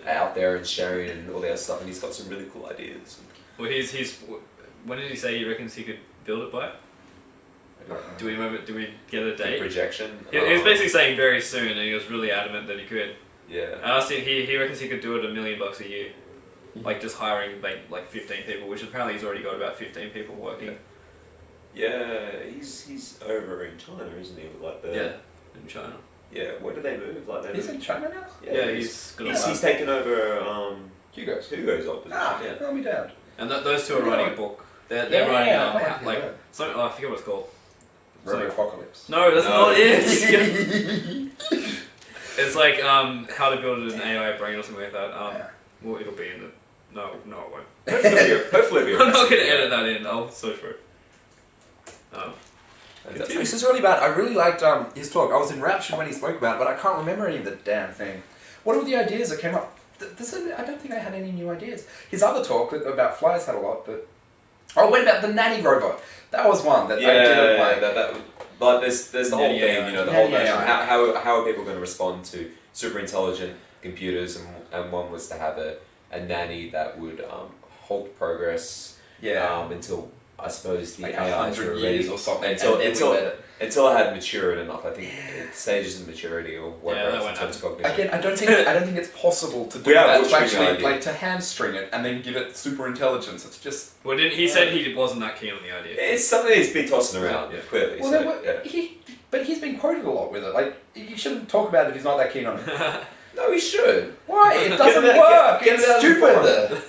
out there and sharing and all that stuff, and he's got some really cool ideas.
Well, he's when did he say he reckons he could build it by? Do we remember? Do we get a
The
date?
projection.
He was basically saying very soon, and he was really adamant that he could.
Yeah.
And I was thinking he reckons he could do it $1 million a year, like just hiring like 15 people, which apparently he's already got about 15 people working.
Yeah, he's over in China, isn't he? Like
in China.
Yeah, where did they move? Like
He's in China now?
Yeah, he's
taken over
Hugo's
opposition.
I'll be down.
And those two are writing a book. They're writing something. I forget what it's called.
Robotics.
No, that's not it. It's like how to build an AI brain or something like that. Well, it'll be in the. No, it won't.
Hopefully,
I'm not going to edit that in. I'll search for it.
This is really bad. I really liked his talk. I was enraptured when he spoke about it, but I can't remember any of the damn thing. What were the ideas that came up? I don't think I had any new ideas. His other talk about flies had a lot, but... Oh, what about the nanny robot? That was one that I didn't like.
But there's the whole thing, the whole notion. How are people going to respond to super intelligent computers? And one was to have a nanny that would halt progress until, I suppose, the
like
AIs were ready.
Or something.
Until I had matured enough. I think stages of maturity or whatever in terms of cognition.
Again, I don't think it's possible to do that. To actually to hamstring it and then give it super intelligence. It's just.
Well, he said he wasn't that keen on the idea.
It's something he's been tossing around, clearly.
Well, but he's been quoted a lot with it. Like, you shouldn't talk about it if he's not that keen on it.
No, he should.
Why? It doesn't work. It's stupid.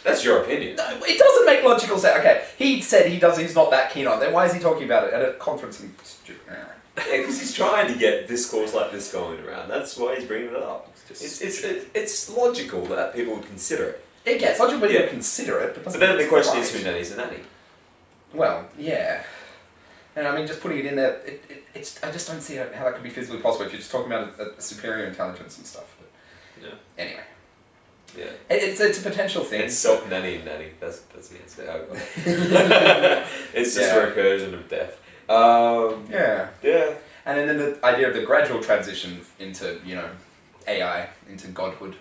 That's your opinion.
No, it doesn't make logical sense. Okay, he said he's not that keen on it. Then why is he talking about it at a conference?
Yeah, because he's trying to get discourse like this going around. That's why he's bringing it up. It's logical that people would consider it.
It's logical that people consider it.
But then the question is, who nannies a nanny?
Well, yeah. And I mean, just putting it in there, I just don't see how that could be physically possible if you're just talking about a superior intelligence and stuff. But anyway.
Yeah.
It's a potential thing.
It's self-nanny and nanny. That's the answer. It's just a recursion of death. Yeah.
And then the idea of the gradual transition into, AI, into godhood,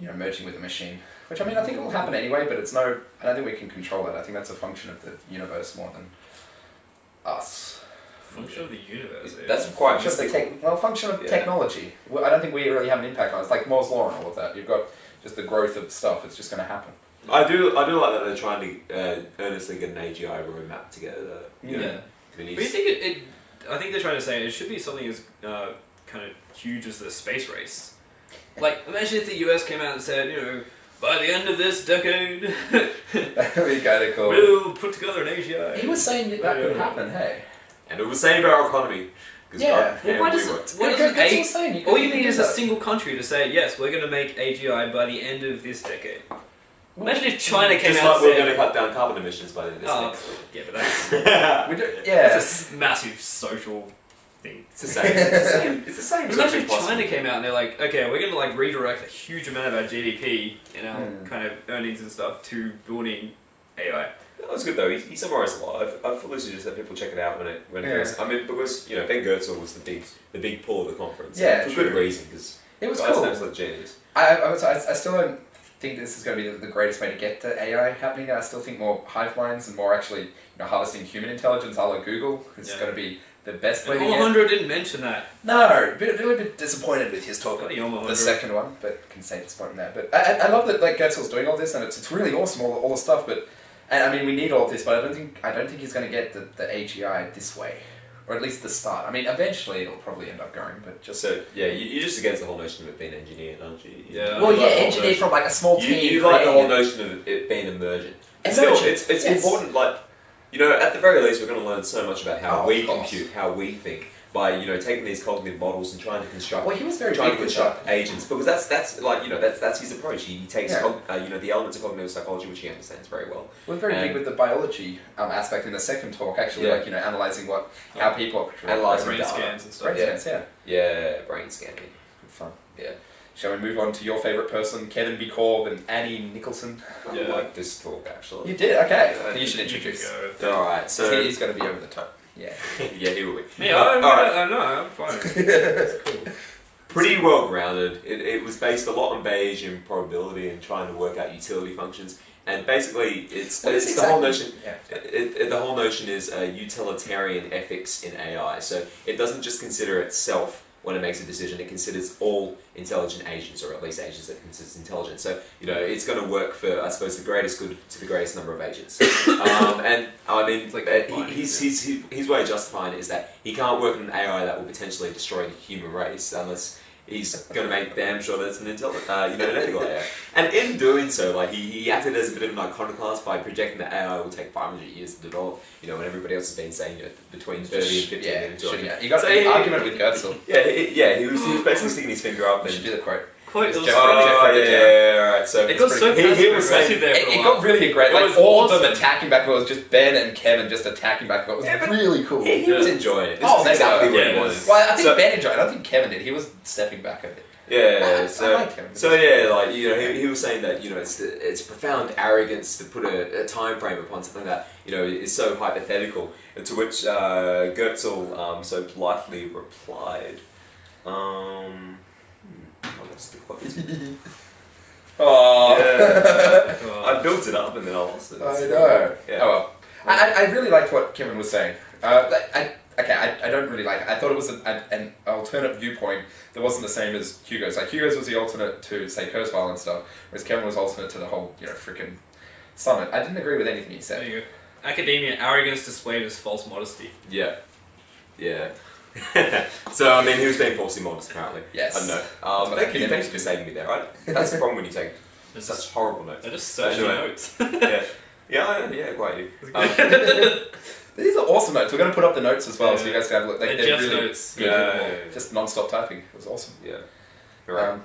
merging with the machine. Which, I mean, I think will happen anyway, but I don't think we can control it. I think that's a function of the universe more than us.
Function of the universe.
That's quite
function of technology. Well, I don't think we really have an impact on it. It's like Moore's law and all of that. You've got just the growth of stuff. It's just going to happen.
I do like that they're trying to earnestly get an AGI roadmap together.
But you think I think they're trying to say it should be something as kind of huge as the space race. Like, imagine if the US came out and said, by the end of this decade,
that would be kind of cool.
We'll put together an AGI.
He was saying that could happen, hey.
And it was saying about our economy.
Yeah.
Why doesn't all you need is a single country to say, yes, we're going to make AGI by the end of this decade. Imagine if China came out and said...
we're going to cut down carbon emissions by the end of this decade.
Yeah, but that's... That's a massive social thing.
It's the same. It's the same.
Imagine if China came out and they're like, okay, we're going to redirect a huge amount of our GDP and our kind of earnings and stuff to building AI.
That was good though. He summarised a lot. I've fully suggested that people check it out when it goes. I mean, because Ben Goertzel was the big pull of the conference.
Yeah,
for good reason, because
it was
guy's
cool.
an absolute genius.
I still don't think this is going to be the greatest way to get to AI happening. I still think more hive minds and more actually harvesting human intelligence, a la Google, is going to be the best way to get.
Omohundro didn't mention that.
No, a bit disappointed with his talk. The second one, but can say disappointed there. But I love that Goertzel's doing all this, and it's really awesome all the stuff. But and I mean, we need all of this, but I don't think he's going to get the AGI this way, or at least the start. I mean, eventually it'll probably end up going, but just
you're just against the whole notion of it being engineered, aren't you?
Yeah.
Well, engineered from a small team.
You like the whole notion of it being emergent. It's important. At the very least, we're going to learn so much about how we compute, how we think, by taking these cognitive models and trying to construct.
Well, he was very
trying to
big with
construct agents, because that's his approach. He takes the elements of cognitive psychology, which he understands very well.
We're very big with the biology aspect in the second talk. Actually, analysing how people
analysing
brain scans and stuff.
Brain scans,
brain scanning.
Good fun.
Yeah.
Shall we move on to your favourite person, Kevin B. Korb and Annie Nicholson?
I like this talk actually.
You did? Okay. You should introduce.
Alright, so
he's going to be over the top. Yeah.
Yeah, he will be.
Yeah, I'm fine.
That's cool.
Pretty well grounded. It was based a lot on Bayesian probability and trying to work out utility functions. And basically, the whole notion. Yeah. The whole notion is utilitarian ethics in AI. So it doesn't just consider itself when it makes a decision, it considers all intelligent agents, or at least agents that it considers intelligent. So, it's going to work for, I suppose, the greatest good to the greatest number of agents. And I mean, his way of justifying it is that he can't work on an AI that will potentially destroy the human race unless he's going to make damn sure that it's an intelligent, an ethical AI. And in doing so, like, he acted as a bit of an iconoclast by projecting that AI will take 500 years to develop, when everybody else has been saying between 30 and 50 and 200.
You got an argument with Goertzel.
He was basically sticking his finger up.
We should do the quote.
Quite
right. So
it got so
he was saying
there.
It got really aggressive. Like all of them attacking back. It was just Ben and Kevin just attacking back. It was really cool.
He was enjoying it. This is exactly what he was.
Well, I think Ben enjoyed it. I don't think Kevin did. He was stepping back a bit.
Yeah,
I like him.
He was saying that it's profound arrogance to put a time frame upon something that is so hypothetical. To which Goertzel so politely replied, that's the quote. I built it up and then I lost it.
I know.
Yeah.
Oh well. I really liked what Kevin was saying. I don't really like it. I thought it was an alternate viewpoint that wasn't the same as Hugo's. Like, Hugo's was the alternate to, say, Kurzweil and stuff, whereas Kevin was alternate to the whole, frickin' summit. I didn't agree with anything he said.
There you go. Academia, arrogance displayed as false modesty.
Yeah. So, I mean, he was being falsely modest, apparently.
Yes.
I don't know. Thanks for saving me there, right? That's the problem when you take such horrible notes.
I just searched notes.
Yeah, quite you.
These are awesome notes. We're going to put up the notes as well, so you guys can have a look.
They're
They're
just
really
notes.
good. Just non-stop typing. It was awesome.
Yeah. Right.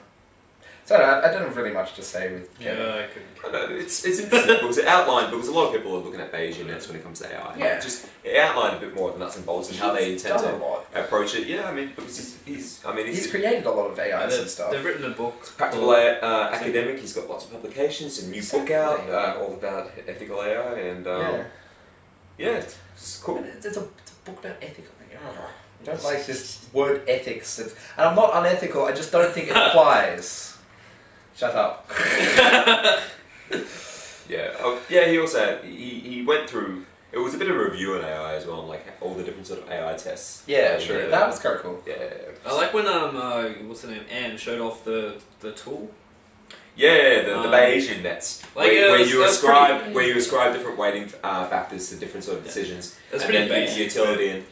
So I don't have really much to say with Kevin.
Yeah, I couldn't.
I know, it's interesting because it outlined, because a lot of people are looking at Bayesian nets when it comes to AI.
Yeah.
It outlined a bit more of the nuts and bolts and how they intend
done a lot.
to approach it. Yeah, I mean, because he's
created a lot of AIs and stuff.
They've written a book.
Practical academic. He's got lots of publications, a new book out all about ethical AI, and it's cool.
It's a book about ethical. I don't like this word ethics, and I'm not unethical. I just don't think it applies. Shut up.
He also he went through. It was a bit of a review on AI as well, like all the different sort of AI tests.
Yeah, true. That was kind of cool.
Yeah.
I like when what's her name, Anne showed off the tool.
Yeah, the Bayesian nets,
like,
where you ascribe different weighting factors to different sort of decisions.
That's pretty basic.
Utility and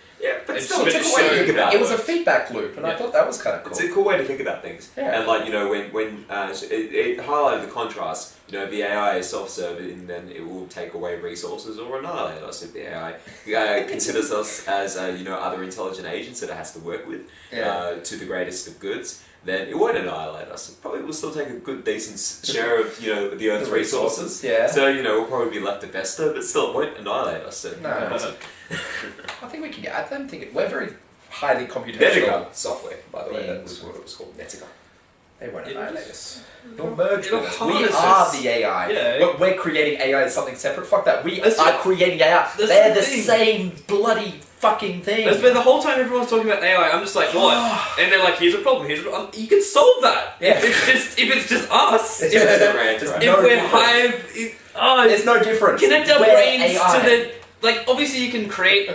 but
It's
still,
just
it's a cool way to think about it.
It was a feedback loop, and I thought that was kind of cool.
It's a cool way to think about things.
Yeah.
And when it highlighted the contrast. The AI is self-serving, then it will take away resources or annihilate us if the AI considers us as other intelligent agents that it has to work with to the greatest of goods. Then it won't annihilate us. It probably will still take a good, decent share of the Earth's resources.
Yeah.
So we'll probably be left to fester, but still it won't annihilate us. So.
No. I think we can. I don't think we're very highly computational.
Netica software, by the way. That was what it was called. Netica.
They won't annihilate us. They'll merge
it'll
with us.
harness
We are
us.
the AI.
Yeah.
We're creating AI as something separate. Fuck that. We
That's
are
what-
creating AI.
that's
They're
the
the
thing.
same bloody fucking thing.
That's been the whole time everyone's talking about AI. I'm just like, what? And they're like, here's a problem. You can solve that.
Yeah.
If it's just us.
It's
if
just
a rant, right?
if
no
we're
difference.
Hive.
There's no difference.
Connect our
We're
brains
AI.
to the. Like, obviously you can create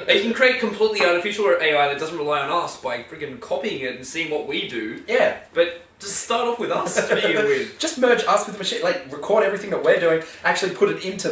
completely artificial AI that doesn't rely on us by freaking copying it and seeing what we do.
Yeah.
But just start off with us to begin with.
Just merge us with the machine, like record everything that we're doing, actually put it into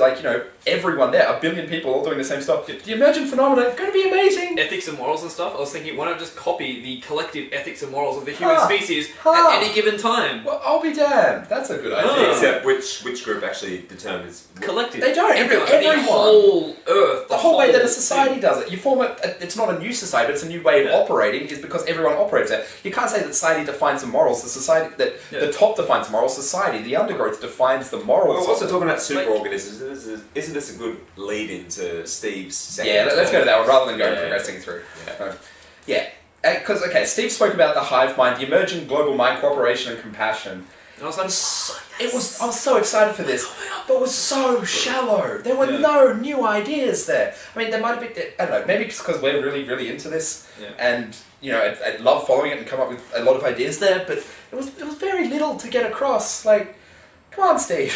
everyone there, 1 billion people all doing the same stuff. The emergent phenomenon, it's going to be amazing.
Ethics and morals and stuff, I was thinking, why not just copy the collective ethics and morals of the human species
Ha.
at any given time?
Well, I'll be damned. That's a good idea.
Except which group actually determines.
Collective.
They don't.
Everyone.
Everyone.
The whole Earth.
The whole way that a society does it. You form it's not a new society, but it's a new way of operating, is because everyone operates there. You can't say that society defines the morals. The top defines morals. Society, the undergrowth, defines the morals.
Well, we're also talking about superorganisms. Isn't this a good lead into Steve's second?
Yeah, let's go to that one rather than progressing through.
Yeah.
Because Steve spoke about the hive mind, the emerging global mind, cooperation and compassion.
And I was like,
I was so excited for this, but it was so shallow. There were no new ideas there. I mean, there might have been, I don't know, maybe it's because we're really, really into this, and I love following it and come up with a lot of ideas there. But it was very little to get across. Like, come on, Steve.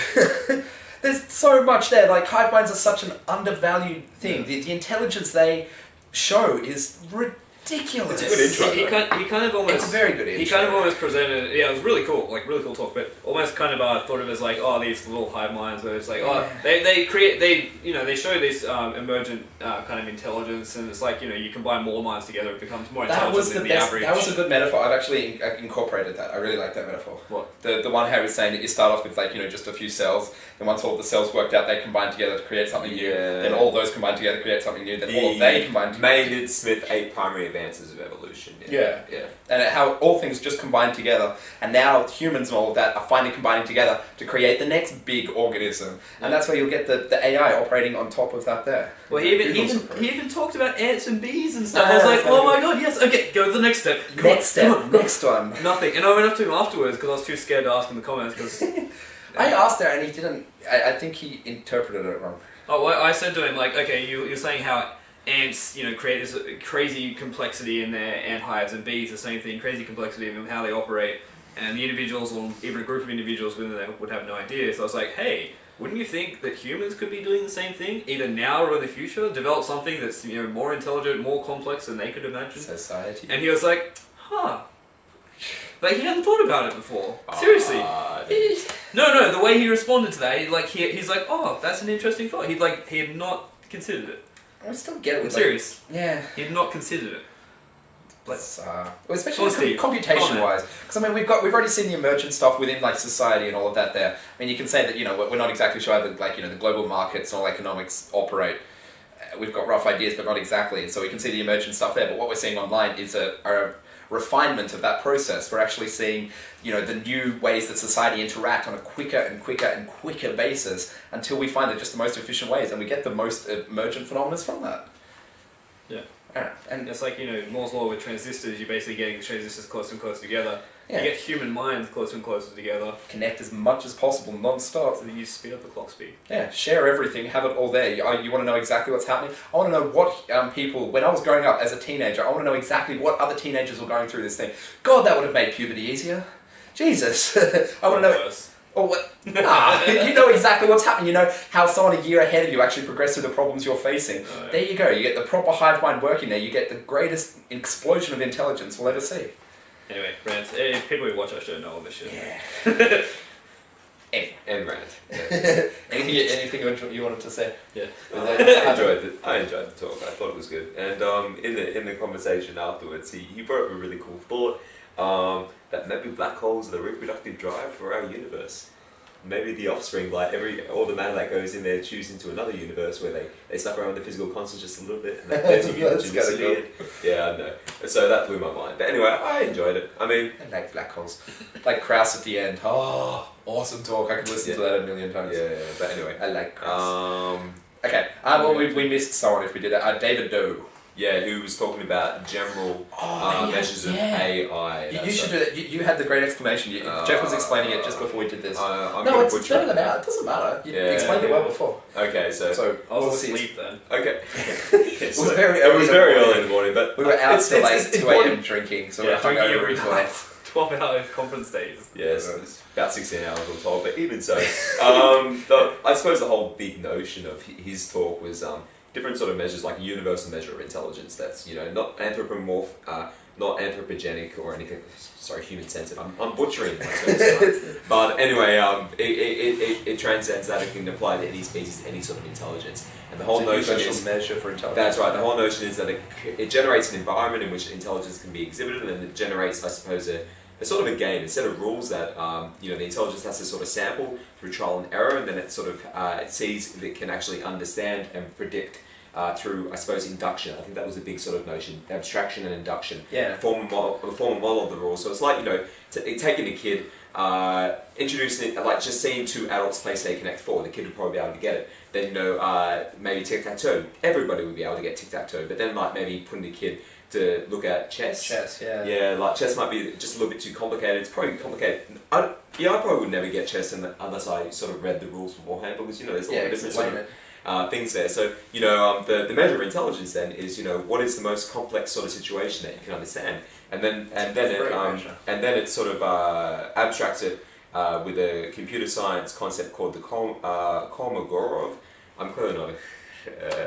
There's so much there. Like, hive minds are such an undervalued thing. The intelligence they show is ridiculous. ridiculous.
It's a good intro.
He kind of almost.
It's a very good intro.
He kind of almost presented. Yeah, it was really cool. Like really cool talk, but almost kind of thought of it as like, oh, these little hive minds where it's like, oh, they create they show this emergent kind of intelligence, and it's like you combine more minds together, it becomes more intelligent than the average.
That was a good metaphor. I've actually incorporated that. I really like that metaphor.
What?
The one how he was saying that you start off with like just a few cells, and once all the cells worked out, they combine together to create something new. Then all those combine together to create something new. Then all of they combine together.
Maynard Smith 8 primary advances of evolution.
Yeah. And how all things just combine together, and now humans and all of that are finally combining together to create the next big organism, and that's where you'll get the AI operating on top of that there.
Well, he even talked about ants and bees and stuff. I was like, oh my god, yes, okay, go to the next step.
Next one.
Nothing. And I went up to him afterwards because I was too scared to ask him in the comments because...
I asked her and he didn't, I think he interpreted it wrong.
Oh, well, I said to him, like, okay, you're saying how ants, create this crazy complexity in their ant hives, and bees the same thing, crazy complexity in how they operate, and the individuals, or even a group of individuals within them would have no idea. So I was like, hey, wouldn't you think that humans could be doing the same thing, either now or in the future, develop something that's more intelligent, more complex than they could imagine?
Society.
And he was like, huh. Like, he hadn't thought about it before. Seriously. No, the way he responded to that, he's like, oh, that's an interesting thought. He had not considered it.
I still get it.
I'm serious.
Yeah.
He had not considered it.
Well, especially computation-wise, because we've already seen the emergent stuff within society and all of that. There, you can say that we're not exactly sure how the global markets and all economics operate. We've got rough ideas, but not exactly, and so we can see the emergent stuff there. But what we're seeing online is a refinement of that process. We're actually seeing the new ways that society interact on a quicker and quicker and quicker basis until we find just the most efficient ways, and we get the most emergent phenomena from that.
Yeah.
And
it's like, Moore's law with transistors, you're basically getting the transistors closer and closer together.
Yeah.
You get human minds closer and closer together.
Connect as much as possible, non-stop.
So then you speed up the clock speed.
Yeah, share everything, have it all there. You want to know exactly what's happening? I want to know what people, when I was growing up as a teenager, I want to know exactly what other teenagers were going through this thing. God, that would have made puberty easier. Jesus. I want to know... Or what? You know exactly what's happening. You know how someone a year ahead of you actually progressed through the problems you're facing. Oh, yeah. There you go. You get the proper hive mind working there. You get the greatest explosion of intelligence we'll ever see.
Anyway, rants. People who watch our show know all this shit.
Yeah.
and rant.
Yeah. Anything you wanted to say?
Yeah. I enjoyed the talk. I thought it was good. And in the conversation afterwards, he brought up a really cool thought. That maybe black holes are the reproductive drive for our universe. Maybe the offspring, all the matter that goes in there, chews into another universe where they suck around the physical constant just a little bit, and there's a universe. Yeah, I know. So that blew my mind. But anyway, I enjoyed it. I
like black holes. Like Krauss at the end. Oh, awesome talk. I could listen to that a million times.
Yeah. But anyway,
I like Krauss. Okay. Well, we missed someone if we did it. David Dowe.
Yeah, who was talking about general measures of AI.
You should do that. You had the great explanation. Jeff was explaining it just before we did this. It's better than that. It doesn't matter. You explained it well before.
Okay, so
I was asleep then.
Okay.
It was very
early in the morning, but
we were out till 2 a.m. drinking, so we're hungover every night.
12-hour conference days.
Yes, it's about 16 hours all told, but even so. I suppose the whole big notion of his talk was different sort of measures, like a universal measure of intelligence that's, not not anthropogenic or anything, human-centered. I'm butchering myself. But anyway, it transcends that. It can apply to any species, any sort of intelligence. And the whole notion is...
measure for intelligence.
That's right. The whole notion is that it generates an environment in which intelligence can be exhibited, and then it generates, I suppose, a sort of a game, a set of rules that the intelligence has to sort of sample through trial and error, and then it sort of it sees if it can actually understand and predict through, I suppose, induction. I think that was a big sort of notion, abstraction and induction.
Yeah.
Form a model of the rules. So it's like, taking a kid, introducing it, just seeing two adults play Say Connect 4, the kid would probably be able to get it. Then, maybe tic-tac-toe. Everybody would be able to get tic-tac-toe, but then maybe putting the kid to look at chess.
Yeah.
Yeah, chess might be just a little bit too complicated. It's probably complicated. I probably would never get chess unless I sort of read the rules beforehand, because there's a lot of different sort of things there. So the measure of intelligence then is what is the most complex sort of situation that you can understand, and then it sort of abstracts it with a computer science concept called the Kolmogorov. I'm clearly not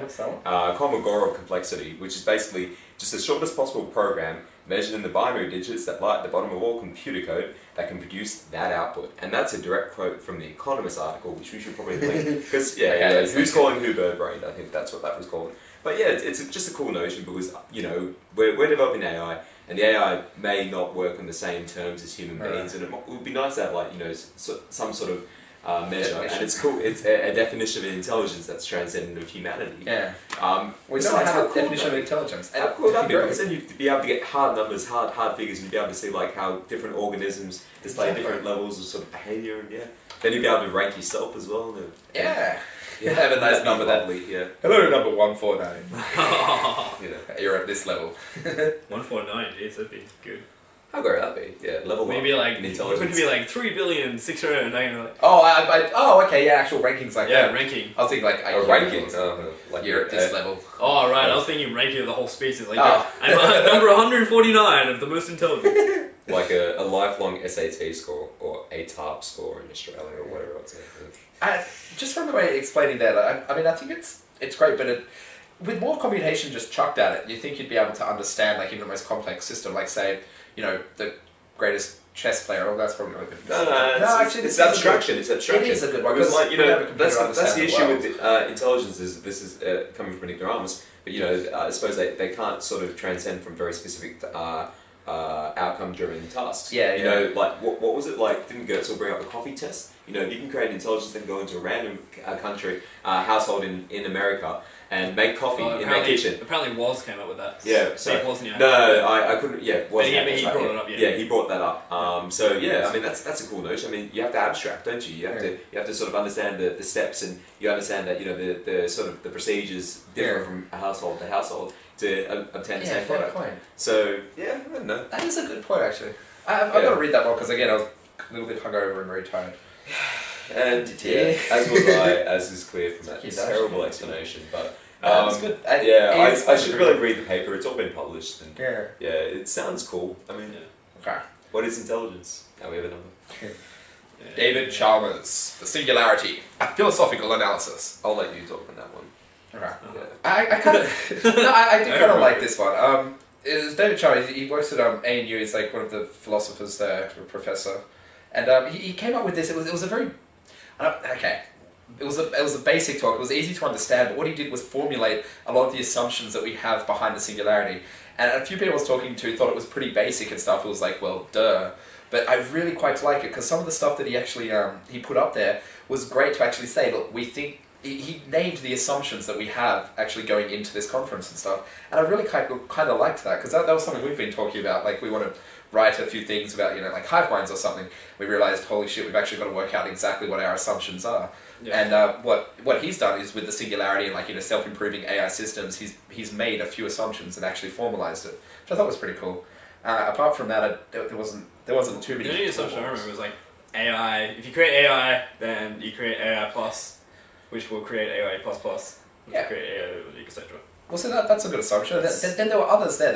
What's that one?
Kolmogorov complexity, which is basically just the shortest possible program measured in the binary digits that lie at the bottom of all computer code that can produce that output. And that's a direct quote from the Economist article, which we should probably link. Because, who's calling who bird-brained? I think that's what that was called. But yeah, it's just a cool notion because, we're developing AI, and the AI may not work on the same terms as human beings, and it would be nice to have, some sort of measure, and it's cool. It's a definition of intelligence that's transcendent of humanity.
Yeah. We don't have a definition of intelligence.
How cool that'd be, because then you'd be able to get hard numbers, hard figures, and you'd be able to see like how different organisms display different levels of sort of behaviour, and then you'd be able to rank yourself as well. And,
have a nice number that.
Yeah.
Hello, number 149. You're at this level.
149, jeez, that'd be good.
How great would that be? Yeah, level
maybe
1
like
in intelligence.
It could be like 3,609,000. Like,
Okay, actual rankings like that.
Ranking.
I was thinking like
Oh, rankings.
Like you're at this level.
Oh right, I was thinking ranking of the whole species. Like I'm number 149 of the most intelligent.
Like a lifelong SAT score or a TARP score in Australia or whatever else.
Just from the way explaining that, I think it's great, but with more computation just chucked at it, you think you'd be able to understand like even the most complex system, like say, the greatest chess player. Well, that's probably not a good.
It's abstraction. It's abstraction.
It is a good one
because,
because
that's the issue with intelligence. Is this is coming from an ignoramus, but I suppose they can't sort of transcend from very specific outcome-driven tasks. Like what was it like? Didn't Goertzel bring up the coffee test? You can create intelligence that can go into a random country, household in America and make coffee in their kitchen.
Apparently, Woz came up with that.
Yeah,
so wasn't he?
No, I couldn't. Yeah,
but he brought it up. Yeah,
he brought that up. That's a cool notion. I mean, you have to abstract, don't you? You have to sort of understand the steps, and you understand that the sort of the procedures differ from household to household to obtain the same product.
Point.
So I don't know.
That is a good point, actually. I've got to read that one because again, I was a little bit hungover and very tired.
And as was I, as is clear from that terrible explanation. But
that's good.
I should really read the paper. It's all been published. And it sounds cool. I mean,
okay.
What is intelligence? Now we have a number.
David Chalmers, The Singularity, a philosophical analysis.
I'll let you talk on that one.
Okay. I kind of, I do kind of like this one. It's David Chalmers. He works at ANU. He's like one of the philosophers there, a professor, and he came up with this. It was a very It was a basic talk. It was easy to understand, but what he did was formulate a lot of the assumptions that we have behind the singularity. And a few people I was talking to thought it was pretty basic and stuff. It was like, well, duh. But I really quite like it because some of the stuff that he actually he put up there was great to actually say, look, we think. He named the assumptions that we have actually going into this conference and stuff, and I really kind of liked that because that was something we've been talking about. Like we want to write a few things about like hive minds or something. We realized, holy shit, we've actually got to work out exactly what our assumptions are. Yeah. And what he's done is with the singularity and self-improving AI systems, he's made a few assumptions and actually formalized it, which I thought was pretty cool. Apart from that, there wasn't too many.
The only assumption I remember was like AI. If you create AI, then you create AI plus. Which will create AI++, which will create AI, etc.
Well, so that's a good assumption. Then there were others there.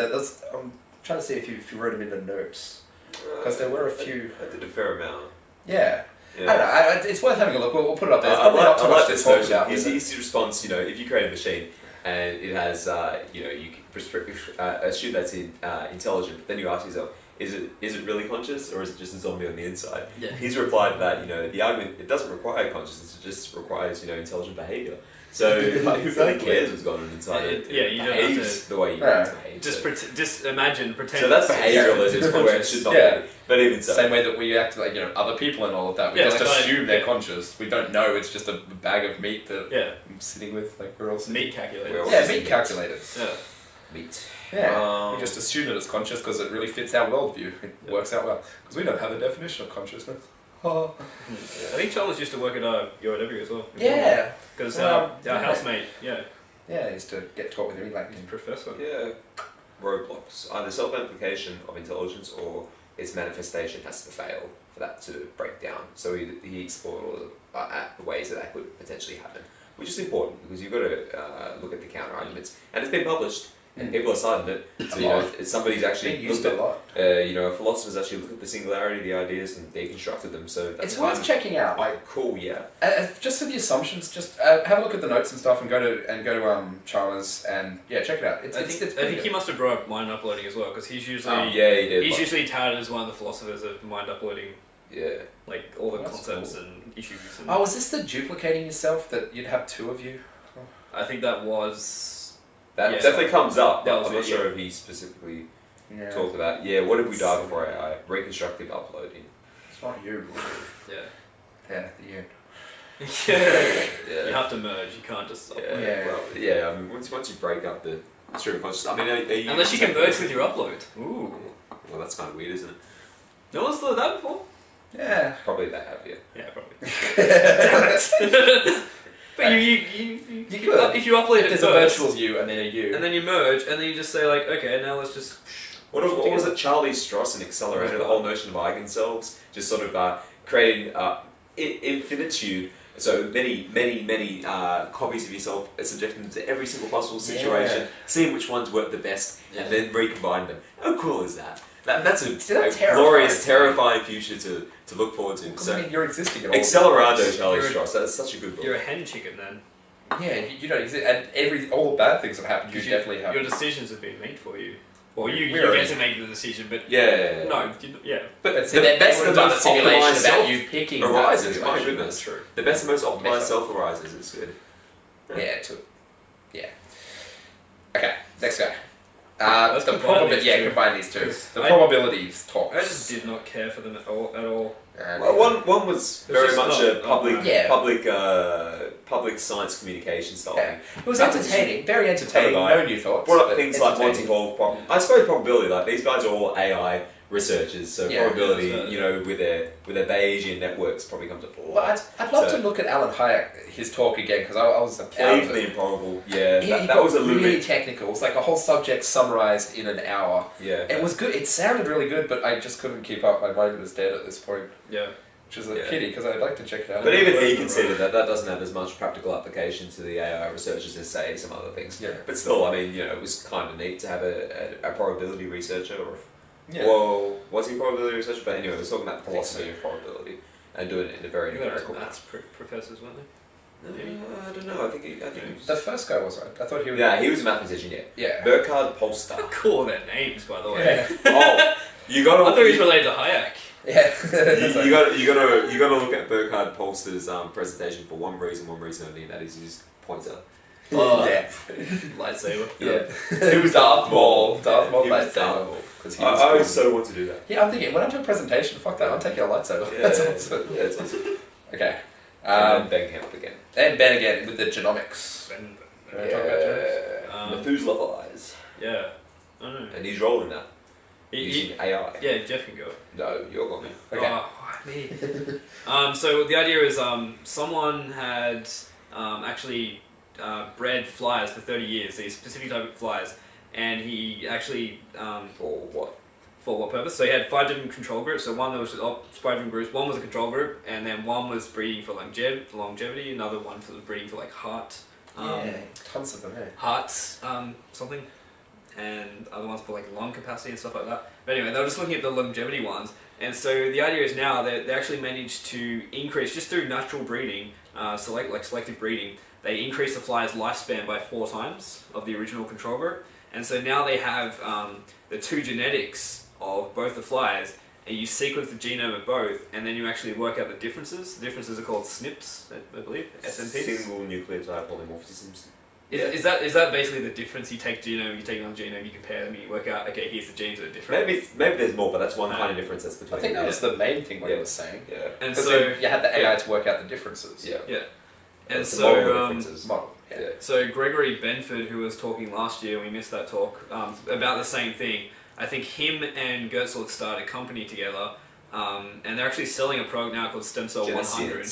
I'm trying to see if you wrote them in the notes. Because there were a few...
I did a fair amount.
Yeah. I don't know. It's worth having a look. We'll put it up there. It's probably not too much to talk about.
His response, if you create a machine and it has, you can assume that's intelligent, but then you ask yourself, is it really conscious or is it just a zombie on the inside?
Yeah.
He's replied that the argument, it doesn't require consciousness, it just requires intelligent behaviour. So who really cares what's going on inside it?
You don't have to
the way you want it to behave.
Just pretend.
So that's behavioralism, where it should not be. But even so,
same way that we act like other people and all of that. We just assume they're conscious. We don't know. It's just a bag of meat that I'm sitting with. Like we're all sitting.
Meat calculators.
Meat calculators.
Yeah.
Meat.
Yeah, we just assume that it's conscious because it really fits our worldview. It works out well because we don't have a definition of consciousness.
I think Chalmers used to work at UOW as well.
Yeah,
because our housemate. Yeah,
I used to get taught with him like his
professor.
Yeah, roadblocks. Either self-amplification of intelligence or its manifestation has to fail for that to break down. So he explored all the ways that could potentially happen, which is important because you've got to look at the counter arguments, and it's been published. and people are citing it. So it's somebody's actually
Being used
looked
a lot.
at, philosophers actually looked at the singularity, the ideas, and deconstructed them. So that's
It's worth checking out.
Like cool, yeah.
Just for the assumptions, just have a look at the notes and stuff, and go to Chalmers, and check it out.
I think he must have brought up mind uploading as well, because he's usually
he did.
he's usually touted as one of the philosophers of mind uploading.
Yeah.
Like all the
That's
concepts
cool.
and issues. And
Oh, is this the duplicating yourself that you'd have two of you?
I think that was.
That
Yeah.
definitely comes up.
That
But
was
I'm not
it,
sure if he specifically
Yeah.
talked about. Yeah, what did we die before AI? Reconstructive uploading.
It's not you.
Yeah.
Yeah, the you.
Yeah. You have to merge. You can't just.
Yeah,
Yeah.
well, yeah. I mean, once you break up the stream of consciousness, I mean, are you
Unless you can merge with your upload. Ooh.
Well, that's kind of weird, isn't it?
No one's thought of that before.
Yeah.
Probably they have, yeah.
Yeah, probably. Damn it. But you
could.
if you upload it
There's
first,
a virtual you and then a you.
and then you merge, and then you just say like, okay, now let's just.
What was it? Charlie Stross and Accelerator, the whole notion of eigenselves, just sort of creating infinitude. So many copies of yourself, subjecting them to every single possible situation, seeing which ones work the best, and then recombine them. How cool is that? That's a glorious, terrifying future to look forward to.
I mean, you're existing at all.
Accelerado, Charlie
You're a-
Stross. That's such a good book.
You're a hen chicken then.
Yeah, you don't exist, and all the bad things that happen, you definitely have.
Your decisions have been made for you. Well, you
We're
get to make the decision, but
Yeah.
no, yeah.
But
So the best
and
of the
most
simulation
optimized
about
self
you picking
arises.
that
My
situation.
goodness,
That's true.
the best and most optimized
Meta.
self arises. It's good.
Yeah. Okay, next guy.
Let's
The
combine
probability.
these
Yeah,
two.
combine these two. The
I-
probabilities talk.
I just did not care for them at all.
Well, one was very
just
much
not-
a public,
Yeah.
public science communication style.
Yeah. It was entertaining, very entertaining.
Kind of
No new thoughts.
Brought up
but
things like
entertaining.
multi-evolved problem. I suppose probability. Like these guys are all AI researchers, so
Yeah,
probability,
yeah,
with their Bayesian networks probably comes to play.
Well, I'd love
So-
to look at Alan Hájek, his talk again, because I was a
Play
fan
for
of
the
it.
improbable. Yeah,
He
that
got
was a
really
limit.
technical. It was like a whole subject summarized in an hour.
Yeah.
It was good. It sounded really good, but I just couldn't keep up. My mind was dead at this point,
Yeah.
which is a
Yeah.
pity because I'd like to check it out.
But even he considered that doesn't have as much practical application to the AI researchers as say some other things.
Yeah.
But still, I mean, it was kind of neat to have a probability researcher, or
Yeah.
well, was he a probability researcher? But anyway, he was talking about the philosophy of probability and doing it in a very
I think that
numerical
was
manner.
maths professors, weren't they?
I don't know. I think he was.
The first guy was right. I thought he was.
Yeah, he was a mathematician. Yeah.
Yeah.
Burkard Polster.
How cool are their names, by the way.
Yeah.
Oh, you got
I thought he was
to.
related to Hájek.
Yeah.
You got to look at Burkard Polster's presentation for one reason only, and that is his pointer.
Oh,
yeah.
lightsaber.
Yeah.
It was Darth Maul. Darth Maul
He was
lightsaber.
Darth Maul.
'Cause he
I
was
always
cool.
so want to do that.
Yeah, I'm thinking when I do a presentation, fuck that. I'm taking a lightsaber.
Yeah,
That's awesome.
Yeah, it's awesome.
Okay.
And then Ben Kemp again.
And Ben again with the genomics.
Ben-
You wanna talk about genomics?
Um,
Methuselah eyes.
Yeah. I don't know.
And he's rolling that.
He-
Using AI.
yeah, Jeff can go.
No, you're going me.
Okay.
Oh, why me? So the idea is someone had actually bred flies for 30 years, these specific type of flies, and he actually,
For what?
for what purpose? So he had 5 different control groups, so one that was 5 different groups, one was a control group, and then one was breeding for longevity, another one was breeding for like heart,
Yeah, tons of them, hey.
hearts, something, and other ones for like lung capacity and stuff like that. But anyway, they were just looking at the longevity ones, and so the idea is now that they actually managed to increase, just through natural breeding, selective breeding, they increase the fly's lifespan by 4 times of the original control group, and so now they have the 2 genetics of both the flies, and you sequence the genome of both, and then you actually work out the differences. The differences are called SNPs, I believe, SNPs.
Single nucleotide polymorphisms.
Is that basically the difference? You take genome, you take another genome, you compare them, you work out, okay, here's the genes that are different.
Maybe there's more, but that's one kind of difference that's between
I think that
them.
was the main thing what he
Yeah.
was saying.
Yeah.
And
Because
so,
then you had the AI to work out the differences.
Yeah.
yeah. And
It's the model
so,
differences.
Model. Yeah.
Yeah.
so Gregory Benford, who was talking last year, we missed that talk, about the same thing. I think him and Goertzel started a company together, and they're actually selling a product now called Stem Cell 100.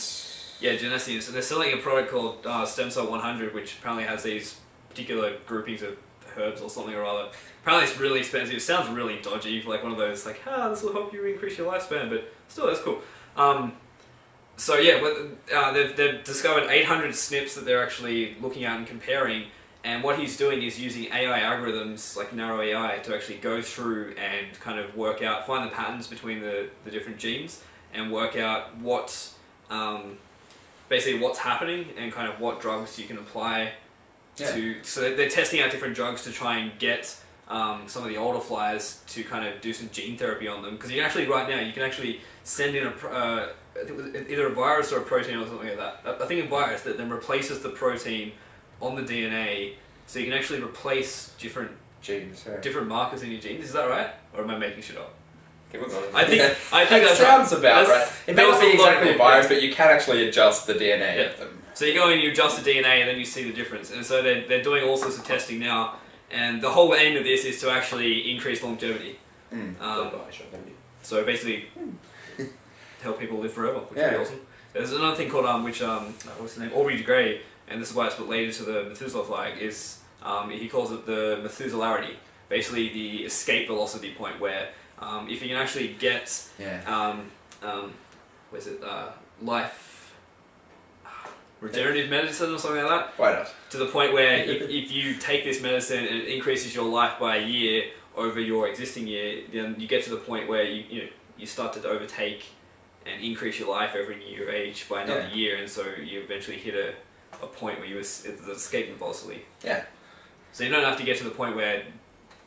Yeah, Genesians. So they're selling a product called Stem Cell 100, which apparently has these particular groupings of herbs or something or other. Apparently it's really expensive. It sounds really dodgy, like one of those, like, this will help you increase your lifespan, but still, that's cool. So yeah, they've discovered 800 SNPs that they're actually looking at and comparing, And what he's doing is using AI algorithms, like narrow AI, to actually go through and kind of work out, find the patterns between the different genes and work out what, basically what's happening and kind of what drugs you can apply to. So they're testing out different drugs to try and get some of the older flies to kind of do some gene therapy on them. Because you can actually, right now, you can actually send in either a virus or a protein or something like that. I think a virus that then replaces the protein on the DNA, so you can actually replace different
genes,
different markers in your genes. Is that right, or am I making shit up?
I
think
that sounds about right. It may not be exactly a virus, but you can actually adjust the DNA of them.
So you go in, you adjust the DNA, and then you see the difference. And so they're doing all sorts of testing now, and the whole aim of this is to actually increase longevity. So basically, help people live forever, which would be awesome. There's another thing called what's the name? Hugo de Garis. And this is why it's related to the Methuselah flag, is he calls it the Methuselarity, basically the escape velocity point, where if you can actually get life regenerative medicine or something like that,
why not?
To the point where if you take this medicine and it increases your life by a year over your existing year, then you get to the point where you start to overtake and increase your life every year age by another year, and so you eventually hit a point where it's the escape velocity.
Yeah.
So you don't have to get to the point where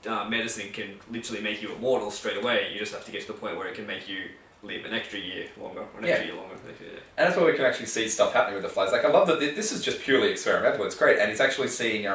medicine can literally make you immortal straight away. You just have to get to the point where it can make you live an extra year longer, or an extra year longer.
And that's where we can actually see stuff happening with the flies. Like, I love that this is just purely experimental. It's great, and he's actually seeing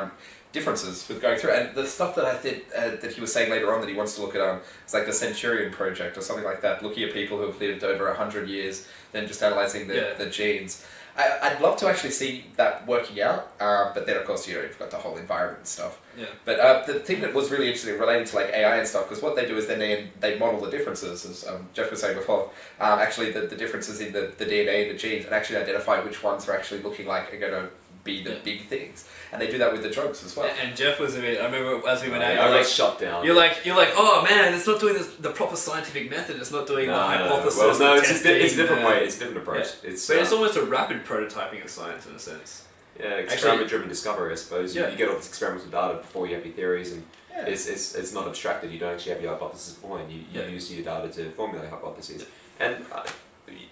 differences with going through. And the stuff that I think that he was saying later on that he wants to look at, it's like the Centurion Project or something like that, looking at people who have lived over 100 years, then just analysing the genes. I'd love to actually see that working out, but then of course you've got the whole environment and stuff.
Yeah.
But the thing that was really interesting relating to like AI and stuff, because what they do is then they model the differences, as Jeff was saying before, actually the differences in the DNA and the genes, and actually identify which ones are actually looking like are going to be the big things. And they do that with the drugs as well.
And Jeff was a bit, I remember as we went out,
I got shut down.
You're like, oh man, it's not doing the proper scientific method, it's not doing the hypothesis.
Well, no, it's
testing,
a different way, it's a different approach.
Yeah.
It's
almost a rapid prototyping of science in a sense.
Yeah, experiment-driven discovery, I suppose. You get all this experimental data before you have your theories, and it's not abstracted. You don't actually have your hypothesis beforehand. You use your data to formulate hypotheses. And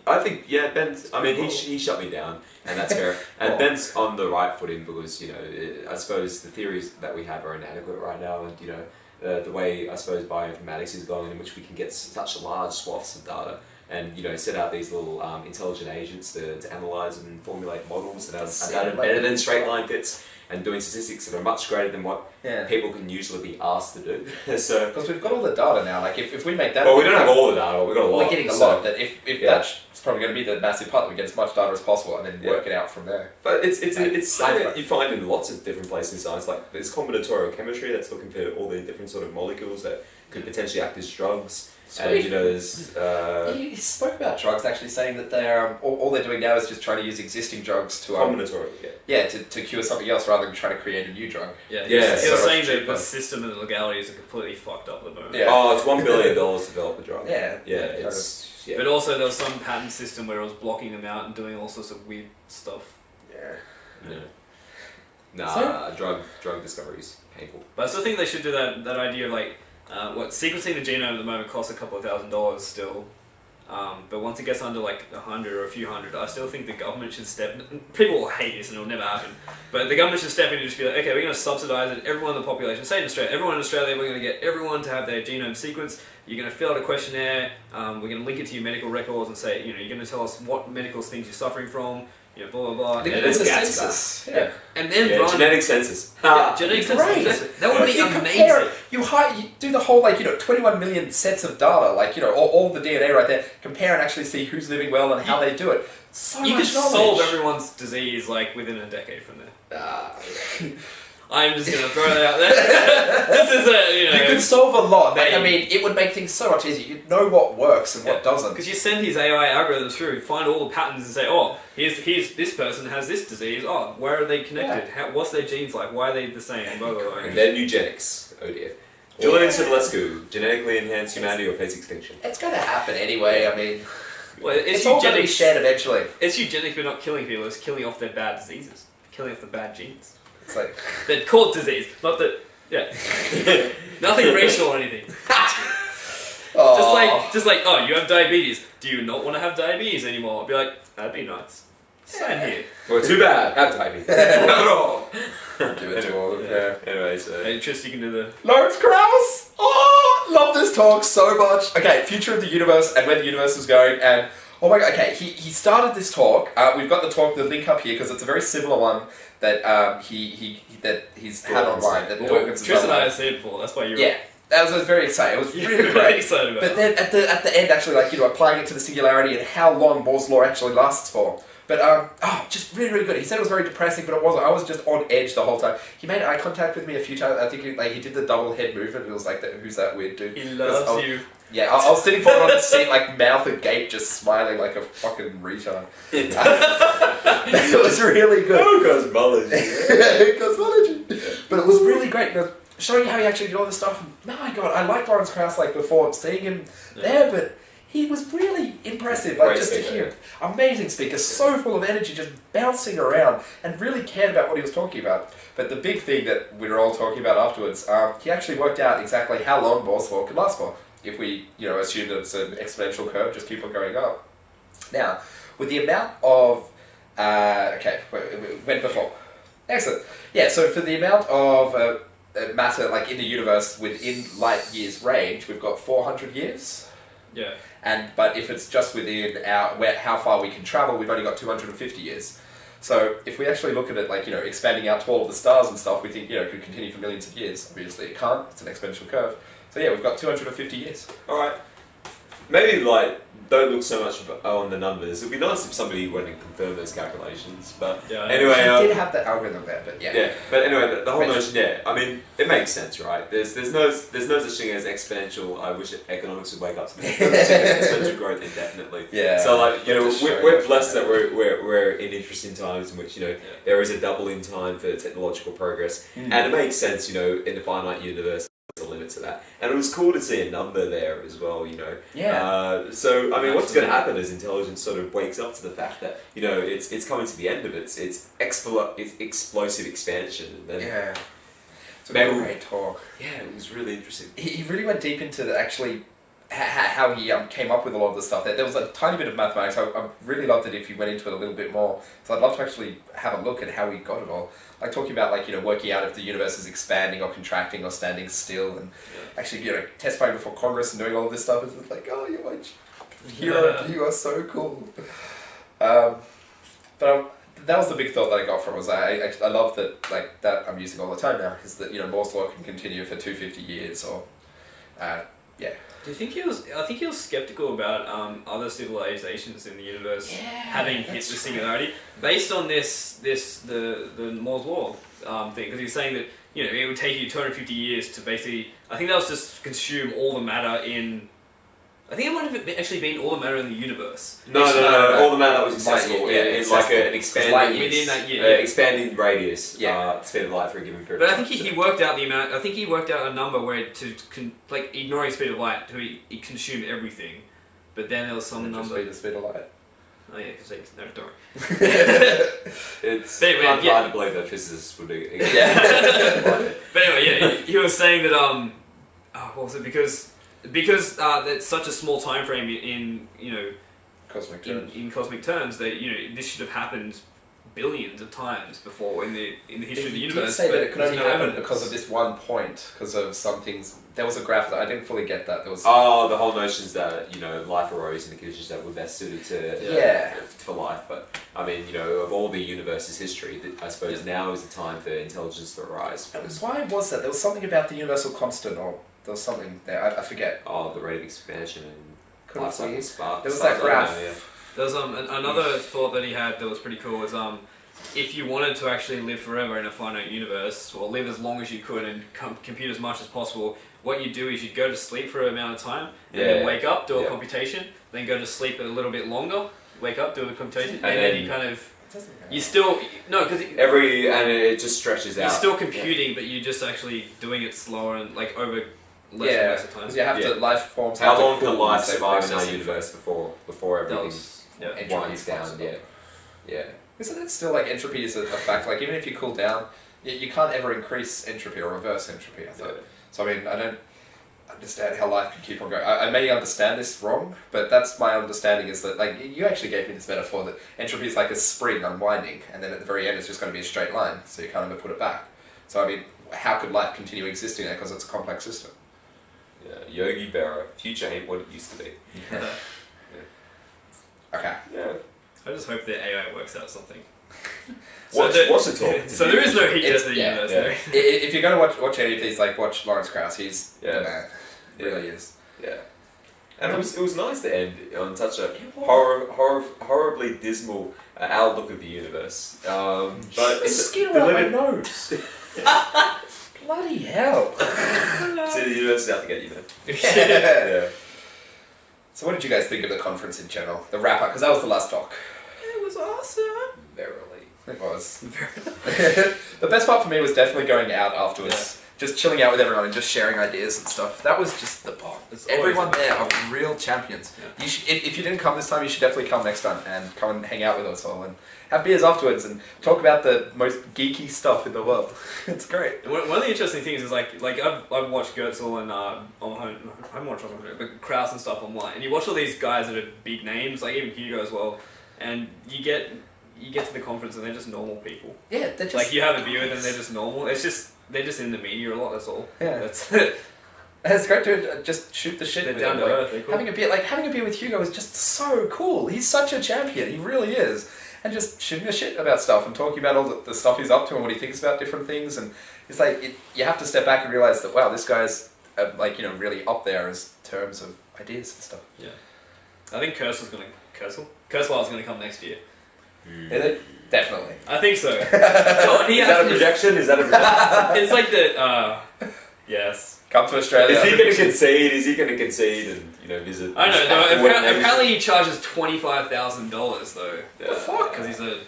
I think, Ben, I mean, he shut me down, and that's fair. And Ben's on the right footing because, I suppose the theories that we have are inadequate right now, and, the way, I suppose, bioinformatics is going, in which we can get such large swaths of data and, set out these little intelligent agents to analyse and formulate models that are better than straight line fits, and doing statistics that are much greater than what people can usually be asked to do. So,
because we've got all the data now, like if we make that...
Well, we don't have all the data, we've got a lot.
We're getting a lot, that if that's probably going to be the massive part, that we get as much data as possible and then work it out from there.
But it's something that you find in lots of different places in science, like there's combinatorial chemistry that's looking for all the different sort of molecules that could potentially act as drugs.
Sweet.
And there's...
He spoke about drugs, actually saying that they're all they're doing now is just trying to use existing drugs to...
combinatorial,
to cure something else rather than trying to create a new drug.
Yeah, he was saying that the system and the legalities are completely fucked up at the moment.
Yeah.
Oh, it's $1 billion to develop a drug.
Yeah.
But also there was some patent system where it was blocking them out and doing all sorts of weird stuff.
Yeah.
Nah, drug discovery is painful.
But I still think they should do that idea of like, sequencing the genome at the moment costs a couple of $1,000s still. But once it gets under like 100 or a few hundred, I still think the government should step in. People will hate this and it'll never happen. But the government should step in and just be like, okay, we're going to subsidise it. Everyone in the population, say in Australia, everyone in Australia, we're going to get everyone to have their genome sequenced. You're going to fill out a questionnaire. We're going to link it to your medical records and say, you're going to tell us what medical things you're suffering from. Blah blah blah.
It's a census.
And then run
genetic census.
Genetic census. That would be amazing.
You do the whole 21 million sets of data, all the DNA right there. Compare and actually see who's living well and how they do it.
You could solve everyone's disease within a decade from there. I'm just gonna throw that out there. This is
You could solve a lot. It would make things so much easier. You'd know what works and what doesn't.
Because you send his AI algorithms through, find all the patterns, and say, oh, here's this person has this disease. Oh, where are they connected? What's their genes like? Why are they the same? Blah blah blah.
And then eugenics. Oh dear. Julian Savulescu, genetically enhance humanity or face extinction.
It's going to happen anyway.
Well,
it's all going to be shared eventually.
It's eugenics, but not killing people. It's killing off their bad diseases, killing off the bad genes.
It's like
that caught disease, not that. Yeah. Nothing racial or anything. Just like, oh, you have diabetes. Do you not want to have diabetes anymore? I'd be like, that'd be nice. Same here.
Well, too bad. Have diabetes.
not at all. Give it to all. Yeah.
Anyway, so
Hey, Tris, you can do the.
Lawrence Krauss! Oh, love this talk so much. Okay, future of the universe and where the universe is going, and oh my god, okay, he started this talk. We've got the link up here because it's a very similar one that he's had online. That Dawkins
Tris and I have seen it before. That's why you.
Yeah, that was very exciting. It was really great.
Excited about
But then at the end, actually, like applying it to the singularity and how long Moore's law actually lasts for. But just really, really good. He said it was very depressing, but it wasn't. I was just on edge the whole time. He made eye contact with me a few times. I think he did the double head movement. It was like, who's that weird dude?
He loves you.
Yeah, I was sitting forward on the seat, like mouth agape, just smiling like a fucking retard. It was really good.
oh, cosmology.
Cosmology. But it was really great. Showing how he actually did all this stuff. My God, I liked Lawrence Krauss before seeing him there, but he was really impressive. Like
Great
just
speaker.
to hear, amazing speaker, so full of energy, just bouncing around, and really cared about what he was talking about. But the big thing that we were all talking about afterwards, he actually worked out exactly how long Moore's law can last for. If we, assume that it's an exponential curve, just keep on going up. Now, with the amount of, went before. Excellent. Yeah, so for the amount of matter, like in the universe, within light years range, we've got 400 years.
Yeah.
But if it's just within how far we can travel, we've only got 250 years. So if we actually look at it like, expanding out to all of the stars and stuff, we think, it could continue for millions of years. Obviously it can't, it's an exponential curve. So yeah, we've got 250 years.
Alright. Maybe, don't look so much on the numbers. It'd be nice if somebody went and confirmed those calculations, but
Yeah,
anyway...
He did have that algorithm there, but yeah.
Yeah, but anyway, the whole notion, I mean, it makes sense, right? There's no such thing as exponential. I wish economics would wake up to this. There's no such thing as exponential growth indefinitely.
Yeah.
So
Just
we're blessed that we're in interesting times in which there is a double in time for technological progress, and it makes sense, in the finite universe. A limit to that, and it was cool to see a number there as well.
Yeah.
So I mean, what's going to happen as intelligence sort of wakes up to the fact that it's coming to the end of its explosive expansion. And then
Yeah. It's a
Maybe-
great talk.
yeah, it was really interesting.
He really went deep into actually how he came up with a lot of the stuff. There was a tiny bit of mathematics. I really loved it if he went into it a little bit more. So I'd love to actually have a look at how he got it all. Like talking about working out if the universe is expanding or contracting or standing still, and actually testifying before Congress and doing all of this stuff. It's like, oh, you're my hero. You are so cool. That was the big thought that I got from it. Was I love that that I'm using all the time now, is that Moore's law can continue for 250 years or yeah.
Do you think he was? I think he was skeptical about other civilizations in the universe having hit the singularity based on the Moore's law thing, because he's saying that it would take you 250 years to basically. I think that was just consume all the matter in. I think it might have actually been all the matter in the universe.
No. All the matter that was accessible. It's like an expanding
within that year.
expanding radius.
Yeah.
Speed of light for a given period.
But I think he worked out the amount. I think he worked out a number where ignoring speed of light, he consumed everything. But then there was some number.
The speed of light.
Oh yeah, because no, don't worry.
It's
But anyway,
hard to believe that physicists would do.
Yeah.
But anyway, he was saying that what was it? Because that's such a small time frame in
Cosmic terms.
in cosmic terms that this should have happened billions of times before in the history of the
You
universe.
did say
but
that it could only
no
happen
evidence.
because of this one point, because of some things. There was a graph that I didn't fully get that. There was.
Oh, the whole notion is that life arose in the conditions that were best suited to for life. But I mean, of all the universe's history, I suppose now is the time for intelligence to arise.
Why was that? There was something about the universal constant, or there was something there. I forget.
Oh, the rate of expansion and
Could
life
it
cycle
be?
spark.
There was that graph.
There was another thought that he had that was pretty cool was if you wanted to actually live forever in a finite universe, or live as long as you could and compute as much as possible, what you do is you'd go to sleep for an amount of time, and then wake up, do a computation, then go to sleep a little bit longer, wake up, do a computation, and then you kind of... You still... No, because...
And it just stretches out.
You're still computing, but you're just actually doing it slower and over less and less of time.
Because you have to... Life forms...
How long can life survive in our universe before everything winds down? Yeah.
Isn't it still entropy is a fact? Even if you cool down, you can't ever increase entropy or reverse entropy, I thought.
Yeah.
So I mean, I don't understand how life can keep on going. I may understand this wrong, but that's my understanding is that, like, you actually gave me this metaphor that entropy is like a spring unwinding, and then at the very end it's just going to be a straight line, so you can't ever put it back. So I mean, how could life continue existing there, because it's a complex system?
Yeah, Yogi Berra, future ain't what it used to be.
Yeah. Okay.
Yeah.
I just hope the AI works out something.
Watch the talk.
So there is no heat
It's-
death in the
yeah,
universe.
yeah.
though.
If you're going to watch any of these, like, watch Lawrence Krauss. He's
Yeah.
the man. He really is.
Yeah. And it was nice to end on such a horribly dismal outlook of the universe. But it's
skin around my nose. Bloody hell.
So the universe is out to get you, man.
Yeah. So what did you guys think of the conference in general? The wrap-up, because that was the last talk.
It was awesome.
Verily.
It was. The best part for me was definitely going out afterwards. Just chilling out with everyone and just sharing ideas and stuff. That was just the bomb.
It's
Everyone
always-
there are real champions.
Yeah.
You should, if you didn't come this time, you should definitely come next time and come and hang out with us all and have beers afterwards and talk about the most geeky stuff in the world. It's great.
One of the interesting things is like I've watched Goertzel and I haven't watched Omohundro, but Krauss and stuff online, and you watch all these guys that are big names, like even Hugo as well, and you get to the conference and they're just normal people.
Yeah, they're just...
Like you have a beer with them, they're just normal. It's just they're just in the media a lot. That's all.
Yeah.
That's it.
It's great to just shoot the shit
They're
with
down
him.
to
Like,
earth. They're cool.
having a beer with Hugo is just so cool. He's such a champion. He really is. And just shooting the shit about stuff and talking about all the stuff he's up to and what he thinks about different things. And it's like, you have to step back and realize that, wow, this guy's really up there as terms of ideas and stuff.
Yeah. I think Kurzweil's gonna come next year.
Is it? Definitely.
I think so. No, he
Is that a
has-
projection? Is that a projection?
It's like the yes.
Come to Australia.
Is he going to concede? Is he going to concede and visit?
I don't know.
What
No,
name is
apparently he charges $25,000 though.
it?
The fuck?
Because he's a.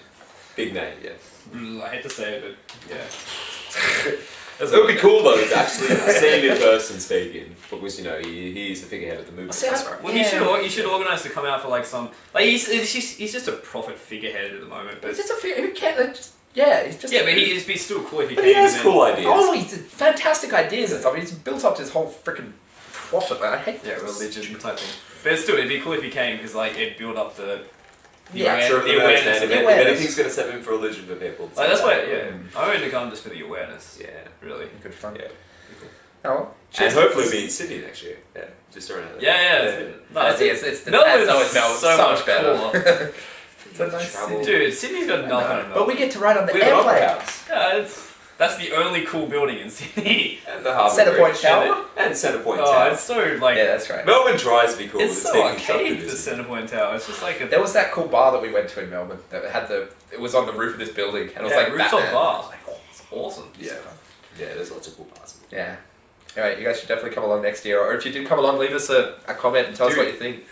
Big name, yeah.
I hate to say it, but yeah.
It would be cool though to actually see him in person speaking, because he's the figurehead of the movement.
See,
That's right.
Well, he should organise to come out for like some he's just a profit figurehead at the moment. But
It's just a few, who cares? He's just...
yeah, but it'd be still cool if he
But
came.
he has
and
cool ideas.
Oh, he's fantastic ideas and stuff. He's built up his whole freaking profit. I hate
Yeah,
this.
religion type thing. But it'd be cool if he came because like it'd build up the.
Yeah,
I'm sure
the
if
awareness.
if anything's going to step in for religion for people.
Like that's why, yeah. I wanted to come just for the awareness.
Yeah.
Really.
Good fun.
Yeah.
Oh, well.
And
Cheers.
hopefully be in Sydney next year. Yeah. Just around there.
Yeah. No,
It's
Melbourne's
so much better.
cooler.
It's a nice
Travel.
city.
Dude, Sydney's got nothing.
But we get to ride on the
We have an opera
airplane.
house.
Yeah, that's the only cool building in Sydney.
And the Harbour
Centrepoint
Bridge.
Tower?
And Centrepoint
Oh,
Tower.
it's so like.
Yeah, that's right.
Melbourne tries to be cool.
It's
but
so
being constructed,
arcade, the
isn't it?
Centrepoint Tower. It's just like a.
There was that cool bar that we went to in Melbourne that had it was on the roof of this building and it was like
rooftop
Batman.
bar. Like, oh, it's awesome.
Yeah.
Yeah, there's lots of cool parts.
Yeah. Alright, you guys should definitely come along next year, or if you did come along, leave us a comment and tell us
Dude.
what you think.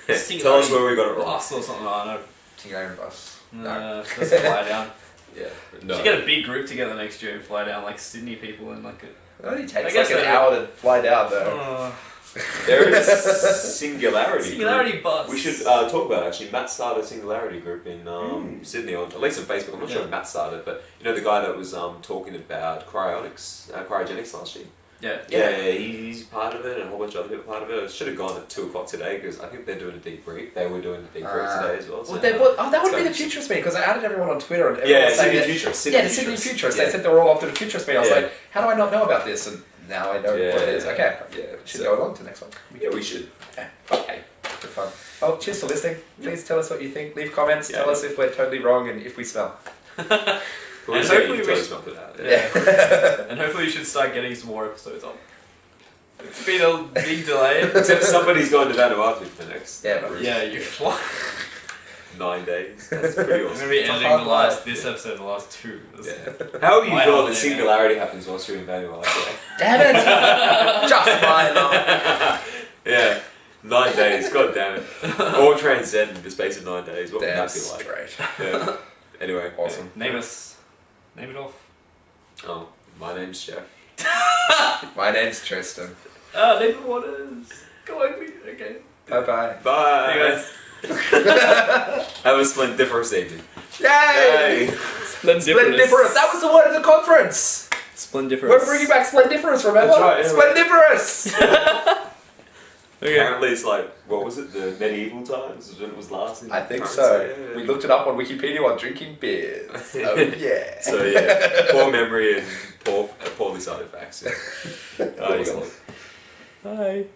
Tell us where we got it wrong.
Bus or something. I know.
Singularity bus.
Let's fly down.
Yeah.
We
No.
should get a big group together next year and fly down like Sydney people and like a.
It only
I
takes
guess
like an
they-
hour to fly down though.
There is Singularity.
Singularity
group.
bus.
We should talk about it, actually. Matt started a Singularity group in Sydney, at least on Facebook. I'm not sure if Matt started, but the guy that was talking about cryogenics last year.
Yeah.
Yeah, he's part of it, and a whole bunch of other people part of it. I should have gone at 2 o'clock today because I think they're doing a debrief. They were doing a debrief today as well. So
That would be the Futurist meeting because I added everyone on Twitter and everyone
Yeah,
was saying
Sydney
that-
Futurist.
Yeah, the Sydney Futurist. They
Yeah.
said they were all off to the Futurist meeting. I was
Yeah.
like, how do I not know about this? And now I know what it is. Okay,
Yeah,
should go along to the next one.
Yeah, we should.
Okay, good fun. Oh, cheers for listening. Please tell us what you think. Leave comments.
Yeah.
Tell us if we're totally wrong and if we smell.
We'll
And
say
hopefully
you
we
totally
should-
smoked it out.
Yeah.
And hopefully you should start getting some more episodes up. It's been a big delay.
Except somebody's going to Vanuatu for the next
Yeah, but-
Yeah, you.
9 days. That's pretty
I'm
awesome.
gonna be
It's a
editing
hard
this episode, the last two.
Yeah. How do you
My
feel
holiday,
that Singularity happens whilst you're in Vanuatu?
Damn it! Just my luck.
Yeah. 9 days, god damn it. Or transcend in the space of 9 days. What would that
That's
be like?
great.
Yeah. Anyway,
Awesome.
Name it off.
Oh, my name's Jeff.
My name's Tristan.
Name it what is. Go on, okay.
Bye bye.
Bye.
See you guys.
Have a splendiferous evening.
Yay!
Splendiferous.
That was the word of the conference.
Splendiferous.
We're bringing back Splendiferous, remember?
That's right, yeah.
Splendiferous!
Okay.
Apparently it's like, what was it, the medieval times is when it was last?
I think
currency?
so.
Yeah.
We looked it up on Wikipedia while drinking beers. Oh yeah.
So yeah, poor memory and poorly cited facts. Yeah.
Awesome.
Bye.